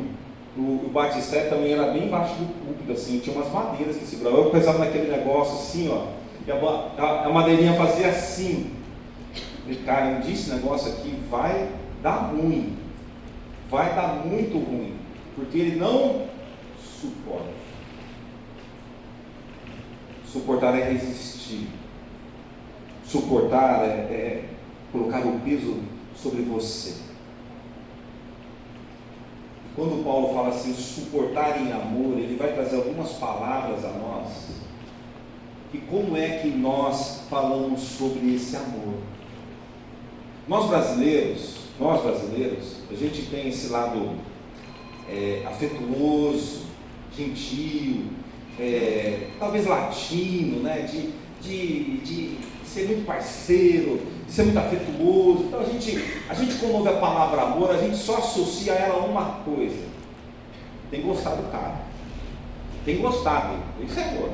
o batistério também era bem embaixo do púlpito, assim, tinha umas madeiras que seguravam. Eu pesava naquele negócio assim, ó, e a madeirinha fazia assim. E cara, eu disse, esse negócio aqui vai dar ruim, vai dar muito ruim, porque ele não suporta. Suportar é resistir. Suportar é colocar o peso sobre você. Quando Paulo fala assim, suportar em amor, ele vai trazer algumas palavras a nós. E como é que nós falamos sobre esse amor? Nós brasileiros, a gente tem esse lado afetuoso, gentil, talvez latino, né? De ser muito parceiro, de ser muito afetuoso. Então a gente quando ouve a palavra amor, a gente só associa ela a uma coisa: tem que gostar do cara, tem que gostar dele, isso é amor.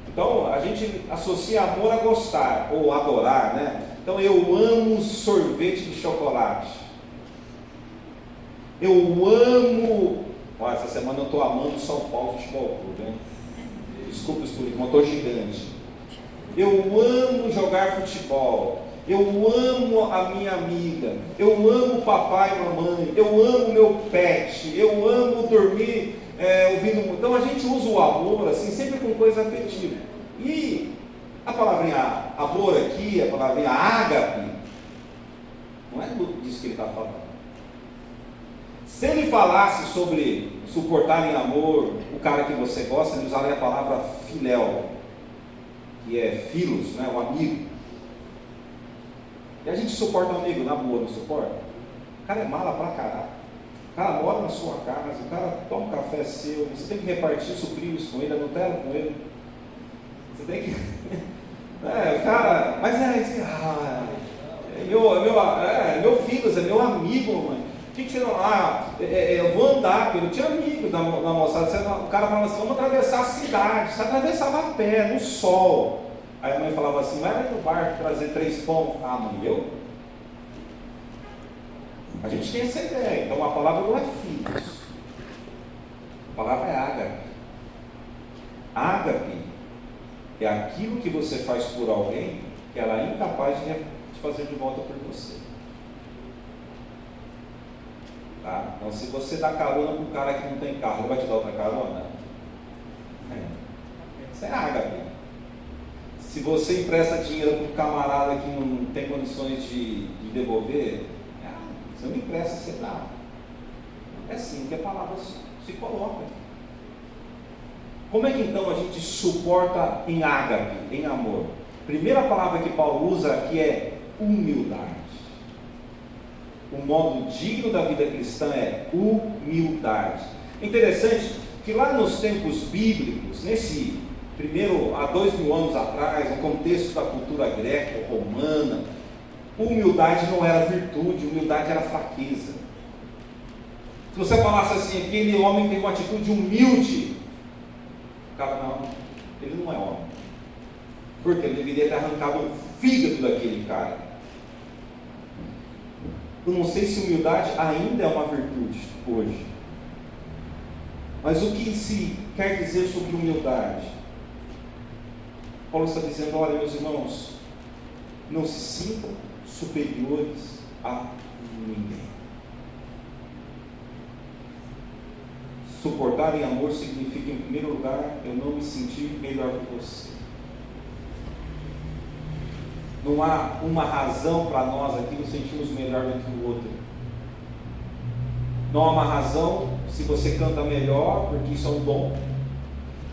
Então a gente associa amor a gostar ou adorar, né? Então eu amo sorvete de chocolate, eu amo, essa semana eu estou amando São Paulo Futebol Clube, né? Desculpa o motor gigante. Eu amo jogar futebol, eu amo a minha amiga, eu amo papai e mamãe, eu amo meu pet, eu amo dormir ouvindo. Então a gente usa o amor assim, sempre com coisa afetiva. E a palavrinha amor aqui, a palavrinha ágape, não é disso que ele está falando. Se ele falasse sobre suportar em amor o cara que você gosta, ele usaria a palavra filéu, que é filos, né, um amigo. E a gente suporta um amigo, na boa, não suporta? O cara é mala pra caralho. O cara mora na sua casa, o cara toma um café seu, você tem que repartir sucrilhos com ele, a Nutella com ele. Você tem que... o cara... Mas meu filho, é meu amigo, mãe. Por que você não... eu vou andar com ele. Eu tinha amigos na moçada. O cara falava assim, vamos atravessar a cidade. Você atravessava a pé, no sol. Aí a mãe falava assim, vai lá no barco trazer 3 pão. Mãe, eu? A gente tem essa ideia. Então a palavra não é filhos. A palavra é ágape. Ágape é aquilo que você faz por alguém que ela é incapaz de fazer de volta por você. Tá? Então, se você dá carona para um cara que não tem carro, ele vai te dar outra carona? Isso é ágape. Se você empresta dinheiro para um camarada que não tem condições de devolver, você não empresta, você dá. É assim que a palavra se coloca. Como é que então a gente suporta em ágape, em amor? Primeira palavra que Paulo usa aqui é humildade. O modo digno da vida cristã é humildade. É interessante que lá nos tempos bíblicos, há 2000 anos atrás, no contexto da cultura greco-romana, humildade não era virtude, humildade era fraqueza. Se você falasse assim, aquele homem tem uma atitude humilde, o cara, não, ele não é homem. Porque ele deveria ter arrancado o fígado daquele cara. Eu não sei se humildade ainda é uma virtude hoje. Mas o que se quer dizer sobre humildade? Paulo está dizendo, olha meus irmãos, não se sintam superiores a ninguém. Suportar em amor significa, em primeiro lugar, eu não me sentir melhor que você. Não há uma razão para nós aqui nos sentirmos melhor do que o outro. Não há uma razão se você canta melhor, porque isso é um dom.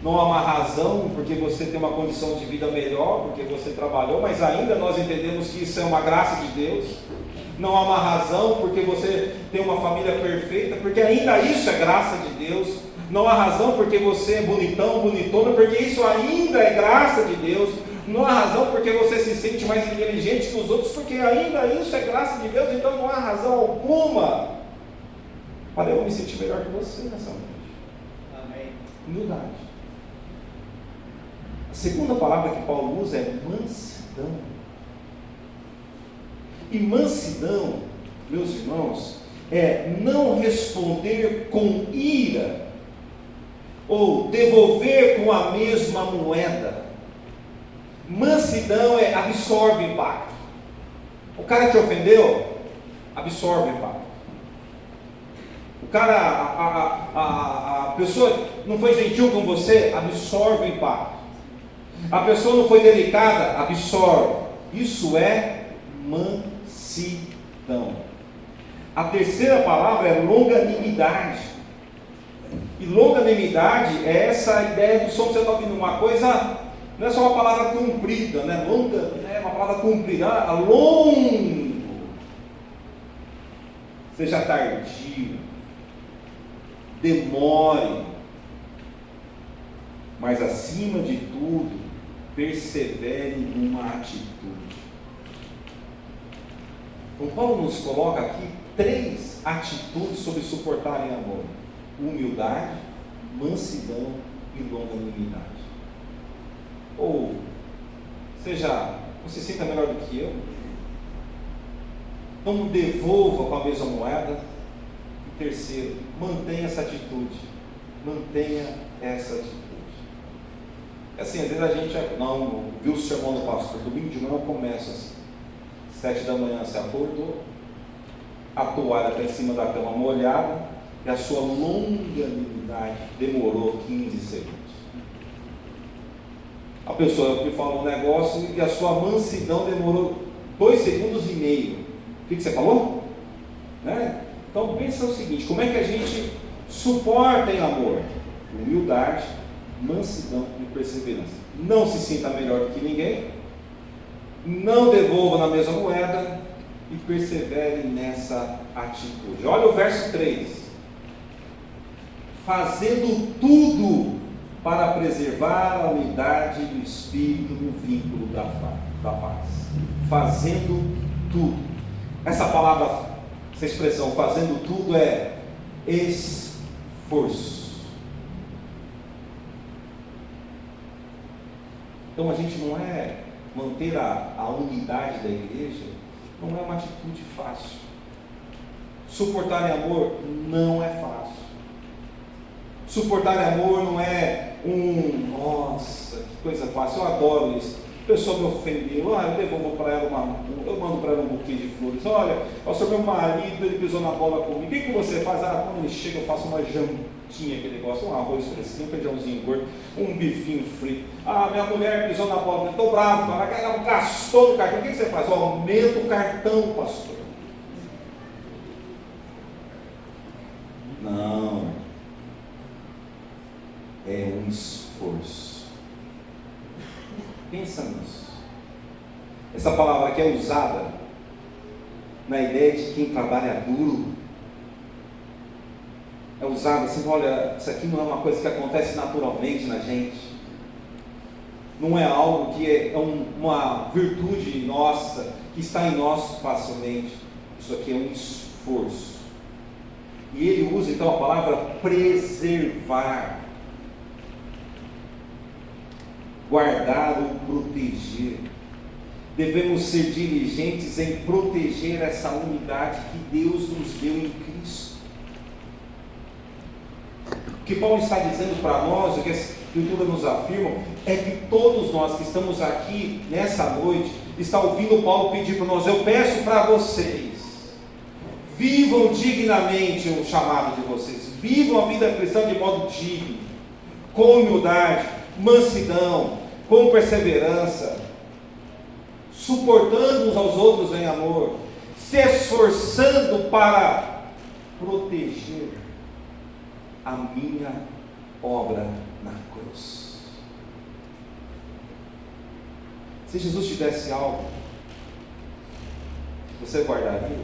Não há uma razão porque você tem uma condição de vida melhor, porque você trabalhou, mas ainda nós entendemos que isso é uma graça de Deus. Não há uma razão porque você tem uma família perfeita, porque ainda isso é graça de Deus. Não há razão porque você é bonitão, bonitona, porque isso ainda é graça de Deus. Não há razão porque você se sente mais inteligente que os outros, porque ainda isso é graça de Deus, então não há razão alguma para eu me sentir melhor que você nessa noite. Amém. Humildade. A segunda palavra que Paulo usa é mansidão. E mansidão, meus irmãos, é não responder com ira ou devolver com a mesma moeda. Mansidão é absorve impacto. O cara te ofendeu, absorve impacto. O cara, a pessoa não foi gentil com você, absorve impacto. A pessoa não foi delicada, absorve. Isso é mansidão. A terceira palavra é longanimidade. E longanimidade é essa ideia do som que você está ouvindo, uma coisa, não é só uma palavra comprida, né? Longa, é uma palavra comprida, longo. Seja tardio, demore, mas acima de tudo, persevere numa atitude. Então Paulo nos coloca aqui 3 atitudes sobre suportar em amor: humildade, mansidão e longanimidade. Ou seja, você se sinta melhor do que eu, não devolva com a mesma moeda. E terceiro, mantenha essa atitude. Mantenha essa atitude. Assim, às vezes a gente não viu o sermão do pastor, domingo de manhã começa assim, 7 da manhã se acordou, a toalha está em cima da cama molhada, e a sua longanimidade demorou 15 segundos. A pessoa que falou um negócio e a sua mansidão demorou 2 segundos e meio. O que você falou? Né? Então pensa o seguinte: como é que a gente suporta em amor? Humildade, mansidão e perseverança. Não se sinta melhor do que ninguém, não devolva na mesma moeda e persevere nessa atitude. Olha o verso 3: fazendo tudo para preservar a unidade do Espírito no vínculo da paz. Fazendo tudo. Essa palavra, essa expressão fazendo tudo é esforço. Então a gente não é manter a unidade da igreja, não é uma atitude fácil. Suportar em amor não é fácil. Suportar em amor não é nossa, que coisa fácil, eu adoro isso. A pessoa me ofendeu, eu devolvo para ela eu mando para ela um buquê de flores. Olha, pastor, meu marido, ele pisou na bola comigo. O que você faz? Quando ele chega, eu faço uma jantinha, aquele negócio, um arroz fresquinho, um feijãozinho gordo, um bifinho frito. Minha mulher pisou na bola, estou bravo, ela gastou no cartão. O que você faz? Aumenta o cartão, pastor. Não. É um esforço. Pensa nisso. Essa palavra aqui é usada na ideia de quem trabalha duro. É usada assim: olha, isso aqui não é uma coisa que acontece naturalmente na gente. Não é algo que é uma virtude nossa, que está em nós facilmente. Isso aqui é um esforço. E ele usa então a palavra preservar. Guardar ou proteger. Devemos ser diligentes em proteger essa unidade que Deus nos deu em Cristo. O que Paulo está dizendo para nós, o que a Escritura nos afirma, é que todos nós que estamos aqui nessa noite, está ouvindo Paulo pedir para nós: eu peço para vocês, vivam dignamente o chamado de vocês, vivam a vida cristã de modo digno, com humildade, mansidão, com perseverança, suportando uns aos outros em amor, se esforçando para proteger a minha obra na cruz. Se Jesus te desse algo, você guardaria?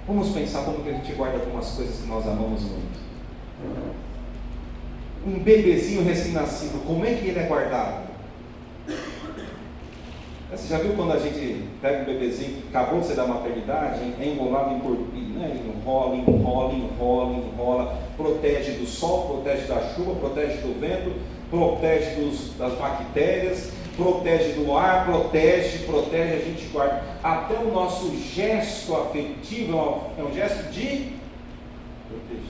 Vamos pensar como que a gente guarda algumas coisas que nós amamos muito. um bebezinho recém-nascido, como é que ele é guardado? Você já viu quando a gente pega um bebezinho que acabou de sair da maternidade, é enrolado em corpinho, né? Enrola, protege do sol, protege da chuva, protege do vento, protege das bactérias, protege do ar, protege, a gente guarda. Até o nosso gesto afetivo é um gesto de proteger.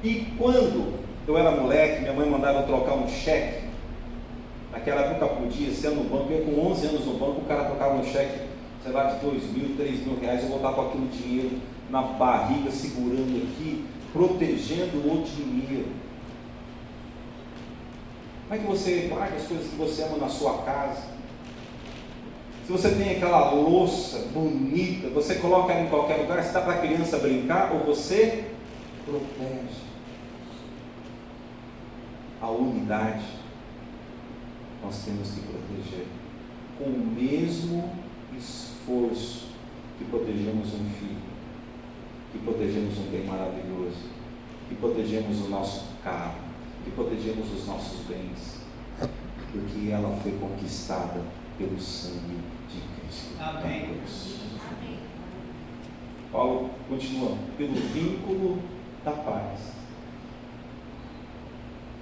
E quando eu era moleque, minha mãe mandava eu trocar um cheque. Naquela época podia ser no banco, eu ia com 11 anos no banco, o cara trocava um cheque, sei lá, de 2.000, 3.000 reais, eu voltava com aquele dinheiro na barriga, segurando aqui, protegendo o dinheiro. Como é que você guarda as coisas que você ama na sua casa? Se você tem aquela louça bonita, você coloca ela em qualquer lugar, se dá para a criança brincar, ou você protege. A unidade nós temos que proteger com o mesmo esforço que protegemos um filho, que protegemos um bem maravilhoso, que protegemos o nosso carro, que protegemos os nossos bens, porque ela foi conquistada pelo sangue de Cristo. Amém. Paulo continua, pelo vínculo da paz.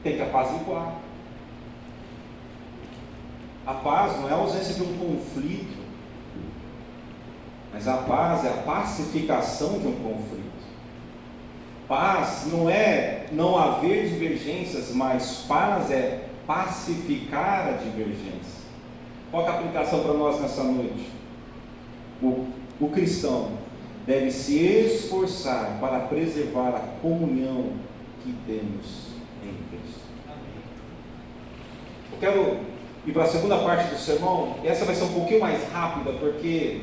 Tem que apaziguar. A paz não é a ausência de um conflito, mas a paz é a pacificação de um conflito. Paz não é não haver divergências, mas paz é pacificar a divergência. Qual é a aplicação para nós nessa noite? O cristão deve se esforçar para preservar a comunhão que temos em Cristo. Eu quero ir para a segunda parte do sermão. Essa vai ser um pouquinho mais rápida, porque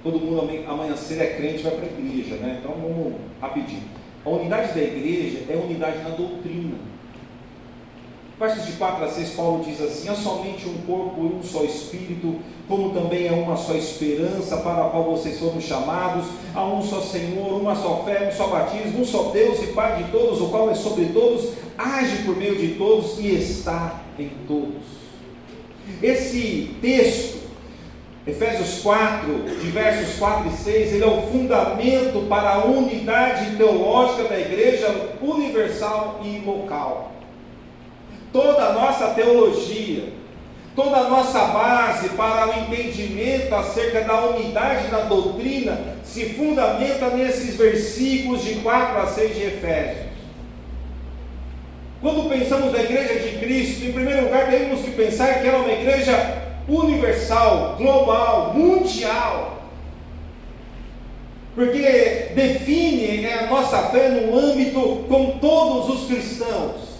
todo mundo amanhã cedo é crente e vai para a igreja, né? Então vamos rapidinho. A unidade da igreja é unidade na doutrina. Versos de 4 a 6, Paulo diz assim: há somente um corpo e um só espírito, como também é uma só esperança para a qual vocês foram chamados, há um só Senhor, uma só fé, um só batismo, um só Deus e Pai de todos, o qual é sobre todos, age por meio de todos e está em todos. Esse texto, Efésios 4, de versos 4 e 6, ele é o fundamento para a unidade teológica da igreja universal e local. Toda a nossa teologia, toda a nossa base para o entendimento acerca da unidade da doutrina se fundamenta nesses versículos de 4 a 6 de Efésios. Quando pensamos na igreja de Cristo, em primeiro lugar temos que pensar que ela é uma igreja universal, global, mundial, porque define a nossa fé no âmbito com todos os cristãos.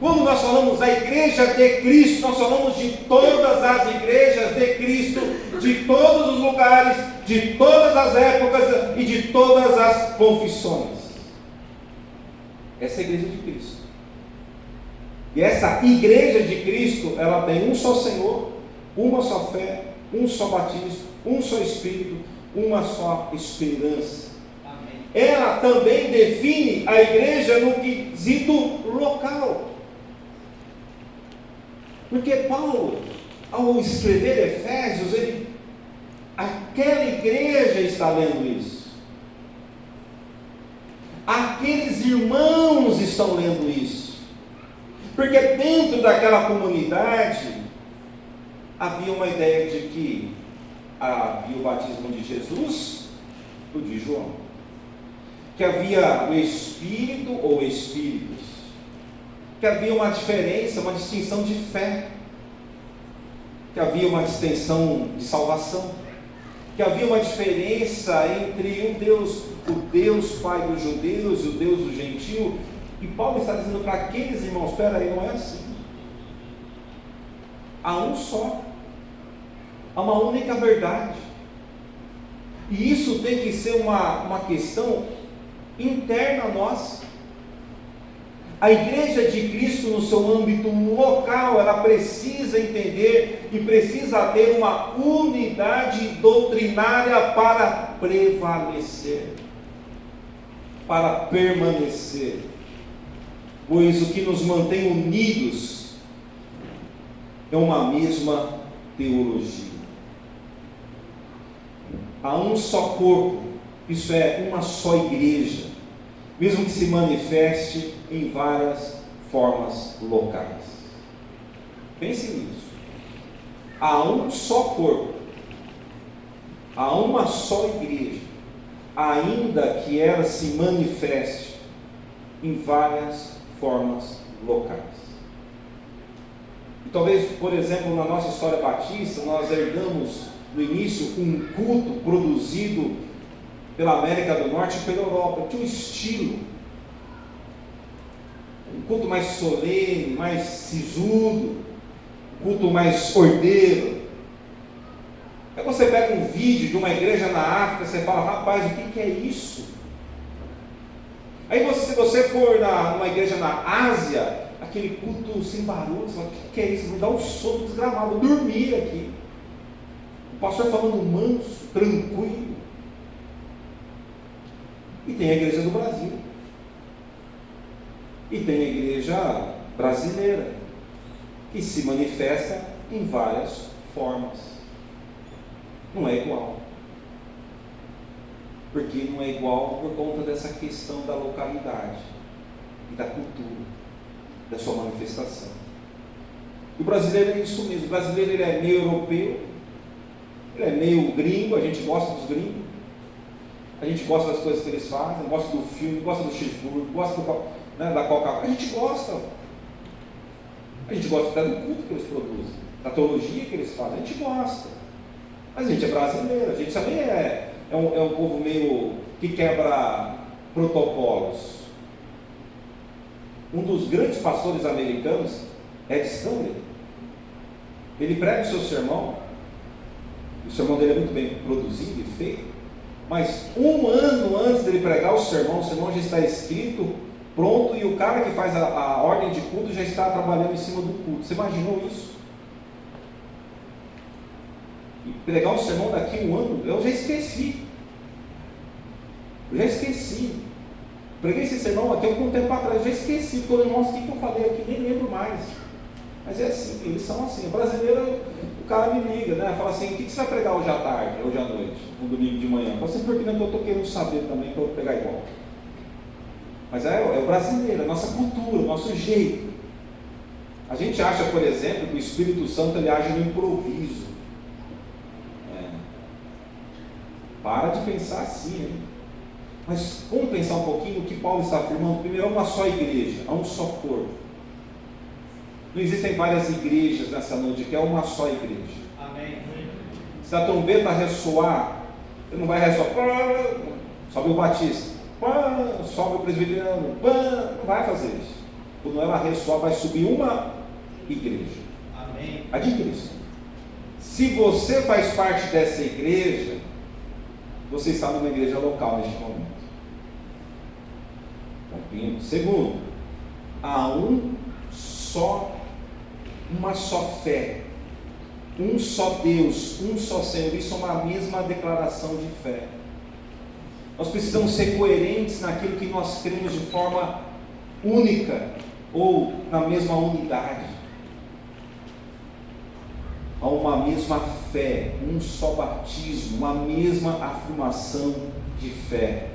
Quando nós falamos da igreja de Cristo, nós falamos de todas as igrejas de Cristo, de todos os lugares, de todas as épocas e de todas as confissões. Essa é a igreja de Cristo. E essa igreja de Cristo, ela tem um só Senhor, uma só fé, um só batismo, um só Espírito, uma só esperança. Amém. Ela também define a igreja no quesito local. Porque Paulo, ao escrever Efésios, aquela igreja está lendo isso. Aqueles irmãos estão lendo isso. Porque dentro daquela comunidade havia uma ideia de que havia o batismo de Jesus, o de João. Que havia o Espírito ou Espíritos. Que havia uma diferença, uma distinção de fé, que havia uma distinção de salvação, que havia uma diferença entre o Deus Pai dos judeus e o Deus do gentio. E Paulo está dizendo para aqueles irmãos: espera aí, não é assim. Há um só, há uma única verdade, e isso tem que ser uma questão interna nossa. A igreja de Cristo, no seu âmbito local, ela precisa entender e precisa ter uma unidade doutrinária para prevalecer. para permanecer, pois o que nos mantém unidos é uma mesma teologia. Há um só corpo, isso é, uma só igreja, mesmo que se manifeste em várias formas locais. Pense nisso. Há um só corpo, há uma só igreja, ainda que ela se manifeste em várias formas locais. E talvez, por exemplo, na nossa história batista, nós herdamos no início um culto produzido pela América do Norte e pela Europa. Tinha um estilo, um culto mais solene, mais sisudo, um culto mais ordeiro. Aí você pega um vídeo de uma igreja na África, você fala, rapaz, o que é isso? Aí se você for numa igreja na Ásia, aquele culto sem barulho, você fala, o que é isso? Me dá um sono desgramado, eu dormi aqui. O pastor falando manso, tranquilo. E tem a igreja do Brasil. E tem a igreja brasileira, que se manifesta em várias formas. Não é igual. Porque não é igual por conta dessa questão da localidade e da cultura, da sua manifestação. O brasileiro é isso mesmo. O brasileiro ele é meio europeu, ele é meio gringo, a gente gosta dos gringos, a gente gosta das coisas que eles fazem, gosta do filme, gosta do cheeseburger, gosta da Coca-Cola, a gente gosta até do culto que eles produzem, da teologia que eles fazem, a gente gosta, mas a gente é brasileiro, a gente também é um povo meio que quebra protocolos. Um dos grandes pastores americanos, Ed Stanley, ele prega o seu sermão, o sermão dele é muito bem produzido e feito, mas um ano antes dele pregar o sermão já está escrito, pronto, e o cara que faz a ordem de culto já está trabalhando em cima do culto. Você imaginou isso? E pregar um sermão daqui um ano, eu já esqueci. Preguei esse sermão aqui algum tempo atrás, eu já esqueci, porque nossa, o que eu falei aqui, nem lembro mais. Mas é assim, eles são assim. O brasileiro, o cara me liga, né? Fala assim, o que você vai pregar hoje à tarde, hoje à noite, no domingo de manhã? Eu falo assim, porque eu estou querendo saber também, para eu pegar igual. Mas é o brasileiro, a nossa cultura, o nosso jeito. A gente acha, por exemplo, que o Espírito Santo ele age no improviso. Para de pensar assim, hein? Mas vamos pensar um pouquinho o que Paulo está afirmando. Primeiro, há uma só igreja, há um só corpo. Não existem várias igrejas nessa noite, que é uma só igreja. Amém. Se a trombeta ressoar, ele não vai ressoar, sobe o batista, sobe o presbiteriano, não vai fazer isso. Quando ela ressoar, vai subir uma igreja. Amém. A de Cristo. Se você faz parte dessa igreja, você está numa igreja local neste momento. Segundo, há uma só fé, um só Deus, um só Senhor. Isso é uma mesma declaração de fé. Nós precisamos ser coerentes naquilo que nós cremos de forma única ou na mesma unidade. Há uma mesma fé, um só batismo, uma mesma afirmação de fé,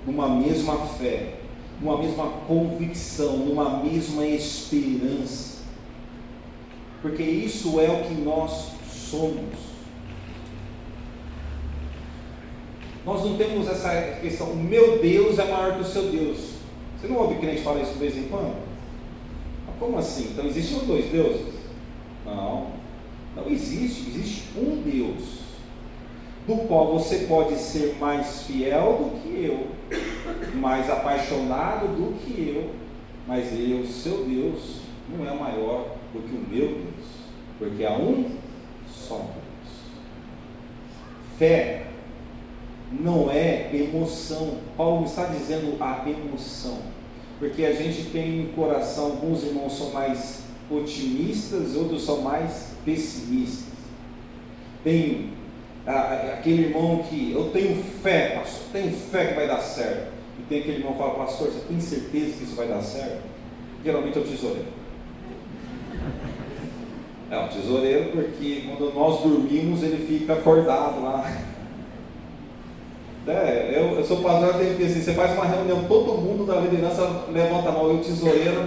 uma mesma fé, uma mesma convicção, uma mesma esperança, porque isso é o que nós somos. Nós não temos essa questão, o meu Deus é maior que o seu Deus. Você não ouve crente falar isso de vez em quando? Mas como assim? Então existem dois deuses? Não existe um Deus, do qual você pode ser mais fiel do que eu, mais apaixonado do que eu, mas o seu Deus não é maior do que o meu Deus, porque há um só Deus. Fé não é emoção. Paulo está dizendo a emoção, porque a gente tem no coração, alguns irmãos são mais otimistas, outros são mais pessimistas. Tem aquele irmão que eu tenho fé, pastor, tenho fé que vai dar certo. E tem aquele irmão que fala, pastor, você tem certeza que isso vai dar certo? Geralmente é o tesoureiro. É o tesoureiro porque quando nós dormimos ele fica acordado lá. Eu sou pastor, eu tenho que dizer assim, você faz uma reunião, todo mundo da liderança levanta a mão, e o tesoureiro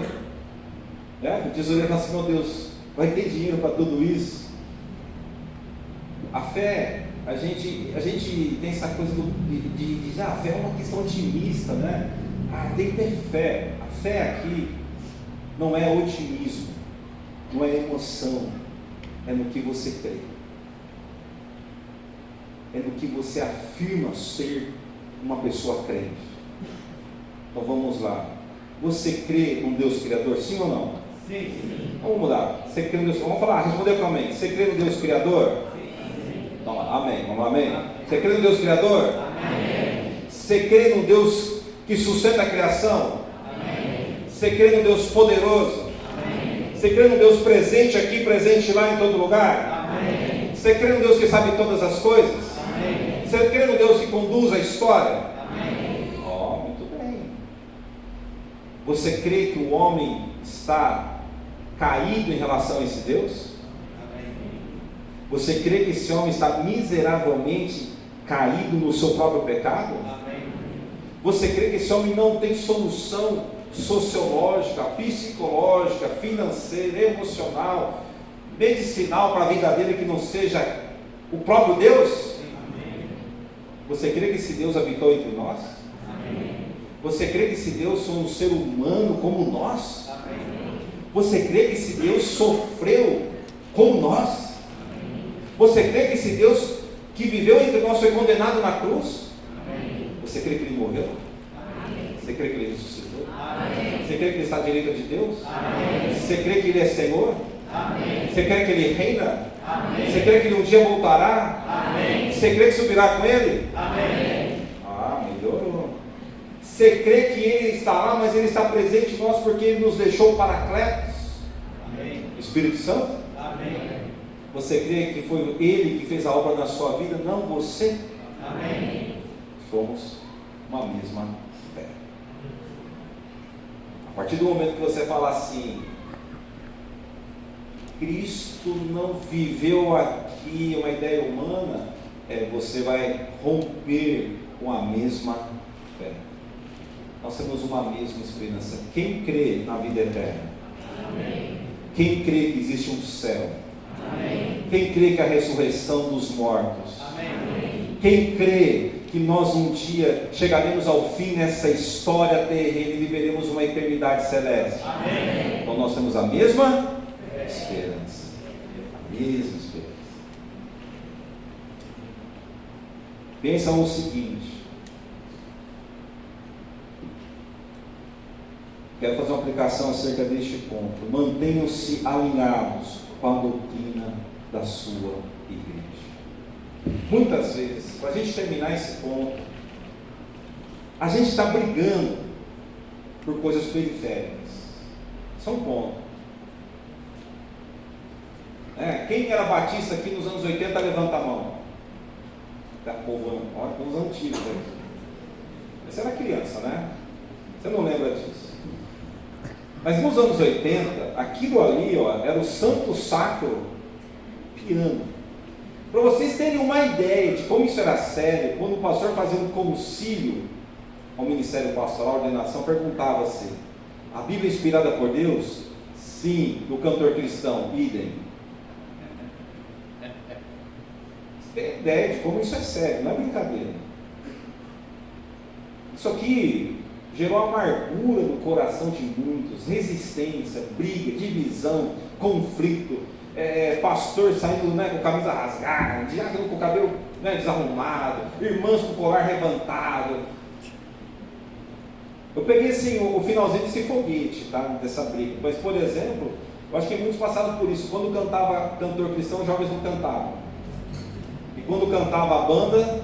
fala assim, meu Deus, vai ter dinheiro para tudo isso? A fé, a gente tem essa coisa de a fé é uma questão otimista, né? Tem que ter fé. A fé aqui não é otimismo, não é emoção, é no que você crê, é no que você afirma ser uma pessoa crente. Então vamos lá, você crê num Deus Criador, sim ou não? Sim. Vamos mudar, você crê no Deus, vamos falar, responder com amém, você crê no Deus Criador? Sim. Então, amém, vamos lá, amém. Você crê no Deus Criador? Amém. Você crê no Deus que sustenta a criação? Amém. Você crê no Deus poderoso? Amém. Você crê no Deus presente aqui, presente lá, em todo lugar? Amém. Você crê no Deus que sabe todas as coisas? Amém. Você crê no Deus que conduz a história? Amém. Muito bem. Você crê que o homem está caído em relação a esse Deus? Amém. Você crê que esse homem está miseravelmente caído no seu próprio pecado? Amém. Você crê que esse homem não tem solução sociológica, psicológica, financeira, emocional, medicinal para a vida dele que não seja o próprio Deus? Amém. Você crê que esse Deus habitou entre nós? Amém. Você crê que esse Deus é um ser humano como nós? Amém. Você crê que esse Deus sofreu como nós? Amém. Você crê que esse Deus que viveu entre nós foi condenado na cruz? Amém. Você crê que ele morreu? Amém. Você crê que ele ressuscitou? Amém. Você crê que ele está à direita de Deus? Amém. Você crê que ele é Senhor? Amém. Você crê que ele reina? Amém. Você crê que ele um dia voltará? Amém. Você crê que subirá com ele? Amém. Melhorou. Você crê que ele está lá, mas ele está presente em nós porque ele nos deixou o Paracletos? Amém. Espírito Santo? Amém. Você crê que foi ele que fez a obra na sua vida, não você? Amém. Somos uma mesma fé. A partir do momento que você fala assim, Cristo não viveu aqui uma ideia humana, você vai romper com a mesma fé. Nós temos uma mesma esperança. Quem crê na vida eterna? Amém. Quem crê que existe um céu? Amém. Quem crê que a ressurreição dos mortos? Amém. Quem crê que nós um dia chegaremos ao fim nessa história terrena e viveremos uma eternidade celeste? Amém. Então nós temos a mesma esperança. A mesma esperança. Pensa o seguinte. Quero fazer uma aplicação acerca deste ponto. Mantenham-se alinhados com a doutrina da sua igreja. Muitas vezes, para a gente terminar esse ponto, a gente está brigando por coisas periféricas. Isso é um ponto. Quem era batista aqui nos anos 80, levanta a mão. Tá povo, olha, os antigos. Você era criança, né? Você não lembra disso. Mas nos anos 80, aquilo ali era o santo sacro piano. Para vocês terem uma ideia de como isso era sério, quando o pastor fazia um concílio ao ministério pastoral, ordenação, perguntava-se: a Bíblia é inspirada por Deus? Sim. Do cantor cristão, idem. Você tem ideia de como isso é sério, não é brincadeira. Isso aqui gerou amargura no coração de muitos, resistência, briga, divisão, conflito, pastor saindo com camisa rasgada, diácono com o cabelo desarrumado, irmãs com o colar levantado. Eu peguei assim o finalzinho desse foguete, tá? Dessa briga. Mas, por exemplo, eu acho que muitos passaram por isso. Quando cantava cantor cristão, os jovens não cantavam. E quando cantava a banda,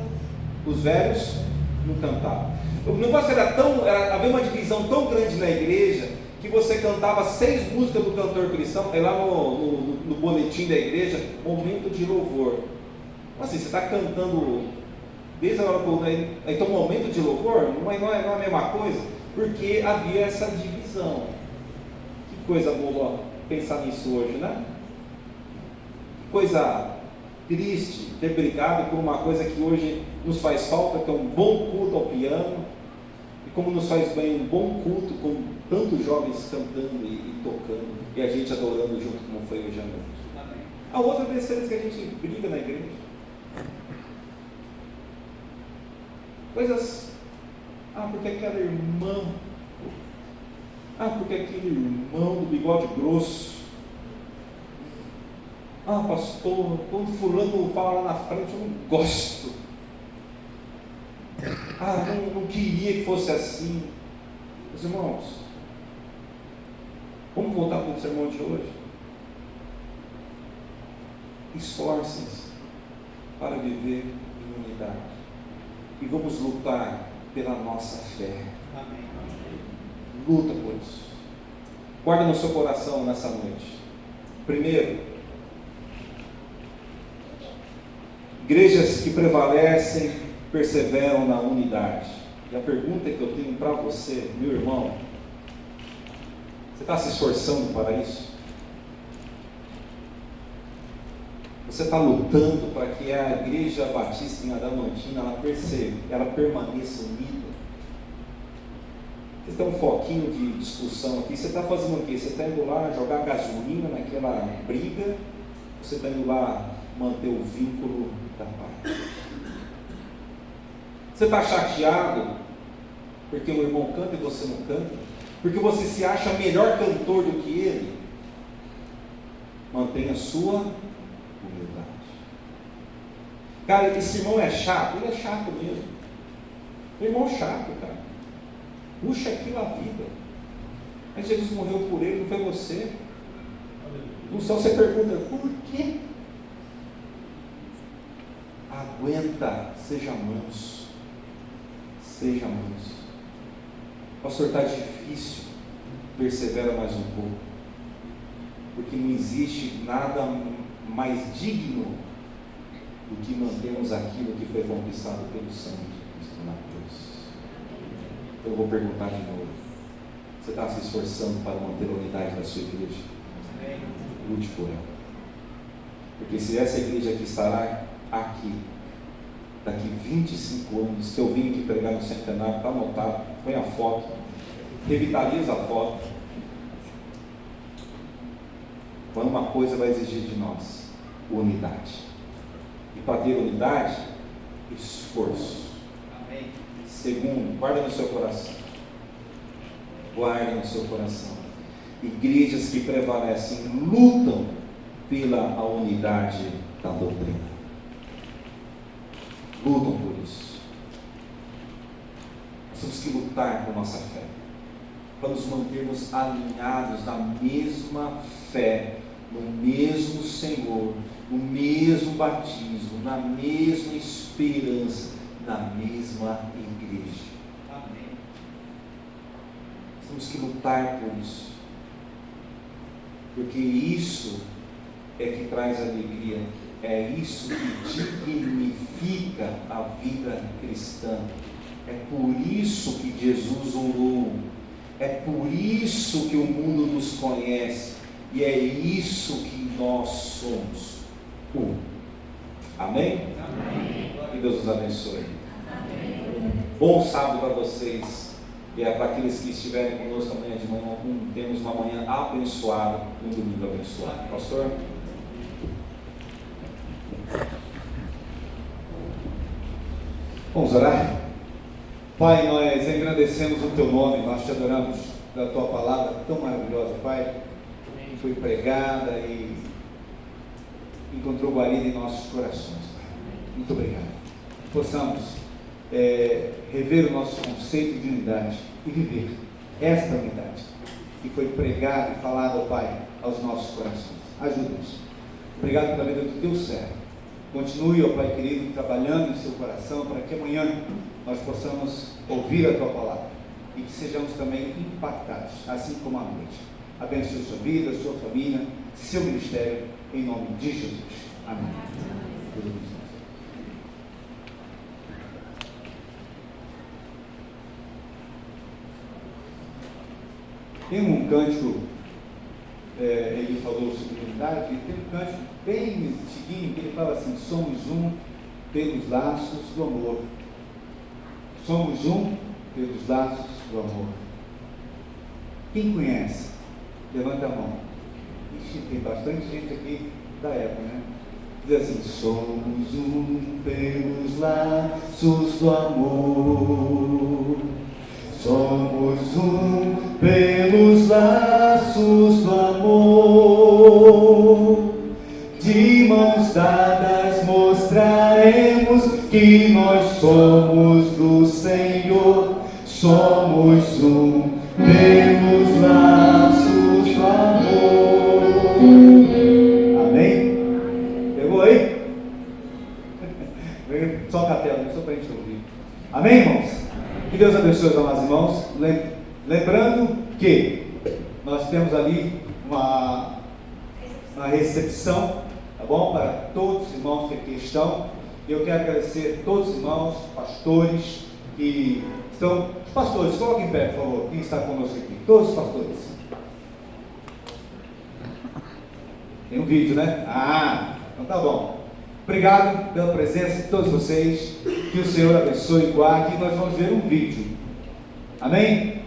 os velhos não cantavam. O negócio havia uma divisão tão grande na igreja que você cantava 6 músicas do cantor cristão, lá no boletim da igreja, momento de louvor. Assim, você está cantando desde a hora do então, o momento de louvor não é a mesma coisa, porque havia essa divisão. Que coisa boa pensar nisso hoje, né? Que coisa triste ter brigado por uma coisa que hoje nos faz falta, que é um bom culto ao piano, e como nos faz bem um bom culto com tantos jovens cantando e tocando, e a gente adorando junto, como foi hoje à noite. A outra besteira que a gente briga na igreja. Coisas, porque aquela irmã, porque aquele irmão do bigode grosso, pastor, quando fulano fala lá na frente, eu não gosto. Não queria que fosse assim. Meus irmãos, vamos voltar para o sermão de hoje. Esforcem-se para viver em unidade. E vamos lutar pela nossa fé. Amém. Luta por isso. Guarda no seu coração nessa noite. Primeiro, igrejas que prevalecem, perseveram na unidade. E a pergunta que eu tenho para você, meu irmão, você está se esforçando para isso? Você está lutando para que a Igreja Batista em Adamantina ela permaneça unida? Você tem um foquinho de discussão aqui. Você está fazendo o quê? Você está indo lá jogar gasolina naquela briga? Ou você está indo lá manter o vínculo da paz? Você está chateado porque o irmão canta e você não canta? Porque você se acha melhor cantor do que ele? Mantenha a sua humildade. Cara, esse irmão é chato? Ele é chato mesmo. O irmão é chato, cara. Puxa aquilo a vida. Mas Jesus morreu por ele, não foi você. No céu você pergunta, por quê? Aguenta, seja manso. Seja manso. Pastor, está difícil. Persevera mais um pouco. Porque não existe nada mais digno do que mantermos aquilo que foi conquistado pelo sangue de Cristo na cruz. Eu vou perguntar de novo. Você está se esforçando para manter a unidade da sua igreja? Lute por ela. Porque se essa igreja que estará aqui, daqui 25 anos, que eu vim aqui pregar no centenário, está anotado, põe a foto, revitaliza a foto. Quando uma coisa vai exigir de nós, unidade. E para ter unidade, esforço. Amém. Segundo, guarda no seu coração. Guarda no seu coração. Igrejas que prevalecem, lutam pela unidade da doutrina. Lutam por isso. Nós temos que lutar por nossa fé, para nos mantermos alinhados na mesma fé, no mesmo Senhor, no mesmo batismo, na mesma esperança, na mesma igreja. Amém. Temos que lutar por isso, porque isso é que traz alegria, é isso que dignifica a vida cristã. É por isso que Jesus orou, é por isso que o mundo nos conhece, e é isso que nós somos. Amém? Amém. Que Deus os abençoe. Bom sábado para vocês, e para aqueles que estiverem conosco amanhã de manhã. Temos uma manhã abençoada, um domingo abençoado. Pastor? Vamos orar? Pai, nós engrandecemos o Teu nome, nós Te adoramos da Tua palavra tão maravilhosa, Pai, que foi pregada e encontrou guarida em nossos corações, Pai. Muito obrigado. Possamos rever o nosso conceito de unidade e viver esta unidade que foi pregada e falada, Pai, aos nossos corações. Ajuda-nos. Obrigado pela vida do Teu servo. Continue, ó Pai querido, trabalhando em seu coração para que amanhã nós possamos ouvir a Tua palavra e que sejamos também impactados, assim como à noite. Abençoe sua vida, sua família, seu ministério, em nome de Jesus. Amém. Tem um cântico, ele falou sobre unidade, tem um cântico bem antiguinho, que ele fala assim: somos um pelos laços do amor. Somos um pelos laços do amor. Quem conhece? Levanta a mão. Ixi, tem bastante gente aqui da época, né? Diz assim: somos um pelos laços do amor. Somos um pelos laços do amor. De mãos dadas mostraremos que nós somos do Senhor. Somos um pelos laços do amor. Amém? Pegou aí? Só a tela, só para a gente ouvir. Amém, irmãos? Que Deus abençoe os amados irmãos. Lembrando que nós temos ali uma recepção, tá bom? Para todos os irmãos que aqui estão. Eu quero agradecer a todos os irmãos, pastores que estão. Os pastores, coloquem em pé, por favor. Quem está conosco aqui? Todos os pastores. Tem um vídeo, né? Então tá bom. Obrigado pela presença de todos vocês. Que o Senhor abençoe e guarde. E nós vamos ver um vídeo. Amém?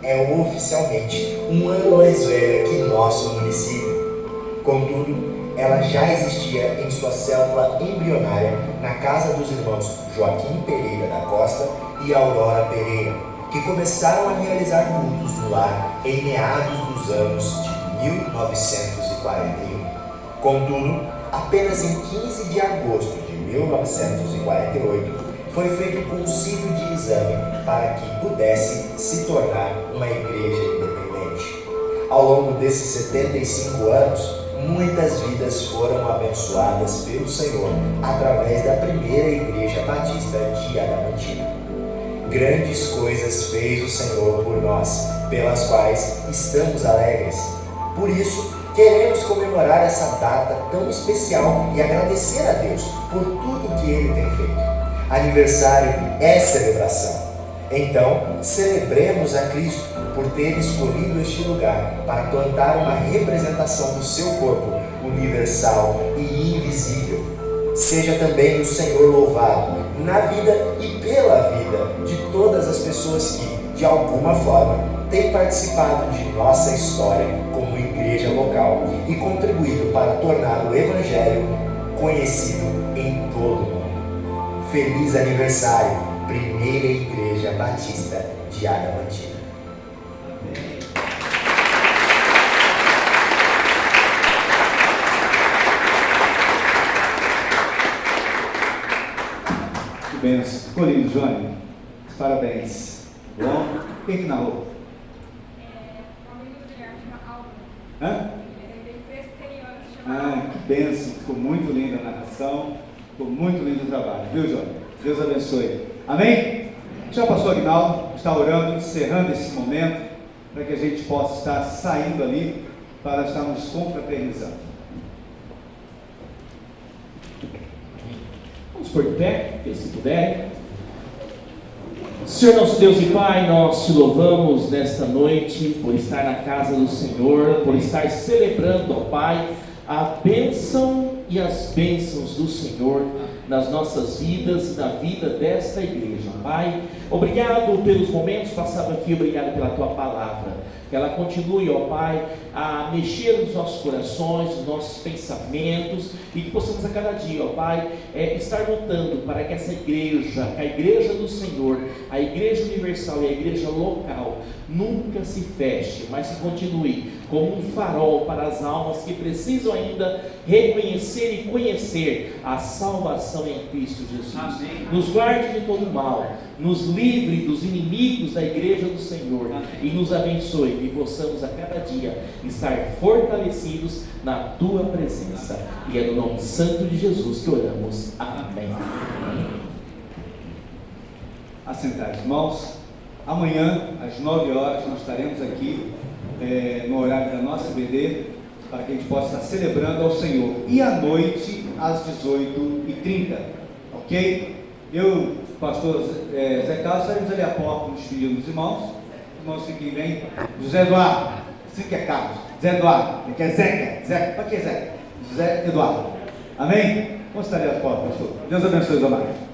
É oficialmente um ano mais velha que nosso município. Contudo, ela já existia em sua célula embrionária na casa dos irmãos Joaquim Pereira da Costa e Aurora Pereira, que começaram a realizar cultos no lar em meados dos anos de 1941. Contudo, apenas em 15 de agosto de 1948, foi feito um concílio de exame para que pudesse se tornar uma igreja independente. Ao longo desses 75 anos, muitas vidas foram abençoadas pelo Senhor através da primeira igreja batista de Adamantina. Grandes coisas fez o Senhor por nós, pelas quais estamos alegres. Por isso, queremos comemorar essa data tão especial e agradecer a Deus por tudo que Ele tem feito. Aniversário é celebração. Então, celebremos a Cristo por ter escolhido este lugar para plantar uma representação do seu corpo universal e invisível. Seja também o Senhor louvado na vida e pela vida de todas as pessoas que, de alguma forma, têm participado de nossa história como igreja local e contribuído para tornar o Evangelho conhecido em todo o mundo. Feliz aniversário, Primeira Igreja Batista de Adamantina. Que benção. Ficou lindo, Johnny. Parabéns. Bom? Quem que narrou? Hã? Que bênção. Ficou muito linda a narração. Ficou muito lindo o trabalho. Viu, Johnny? Deus abençoe. Amém? Já o pastor Aguinaldo está orando, encerrando esse momento, para que a gente possa estar saindo ali, para estarmos confraternizando. Vamos por pé, se puder. Senhor nosso Deus e Pai, nós te louvamos nesta noite por estar na casa do Senhor, por estar celebrando, ó Pai, a bênção e as bênçãos do Senhor nas nossas vidas e na vida desta igreja. Pai, obrigado pelos momentos passados aqui, obrigado pela Tua palavra. Que ela continue, ó Pai, a mexer nos nossos corações, nos nossos pensamentos, e que possamos a cada dia, ó Pai, estar lutando para que essa igreja, a igreja do Senhor, a igreja universal e a igreja local, nunca se feche, mas que continue como um farol para as almas que precisam ainda reconhecer e conhecer a salvação em Cristo Jesus. Amém. Nos guarde de todo mal, nos livre dos inimigos da igreja do Senhor. Amém. E nos abençoe, que possamos a cada dia estar fortalecidos na Tua presença. E é no nome santo de Jesus que oramos. Amém. Assentar, irmãos. Amanhã, às 9 horas, nós estaremos aqui no horário da nossa BD, para que a gente possa estar celebrando ao Senhor. E à noite, às 18h30, ok? Eu, pastor Zé Carlos, estaremos ali à porta nos pedindo dos irmãos. Os irmãos fiquem bem. José Eduardo, assim que é Carlos. Zé Eduardo, que é Zeca. Para que é Zeca? José Eduardo. Amém? Vamos estar ali à porta, pastor. Deus abençoe os amados.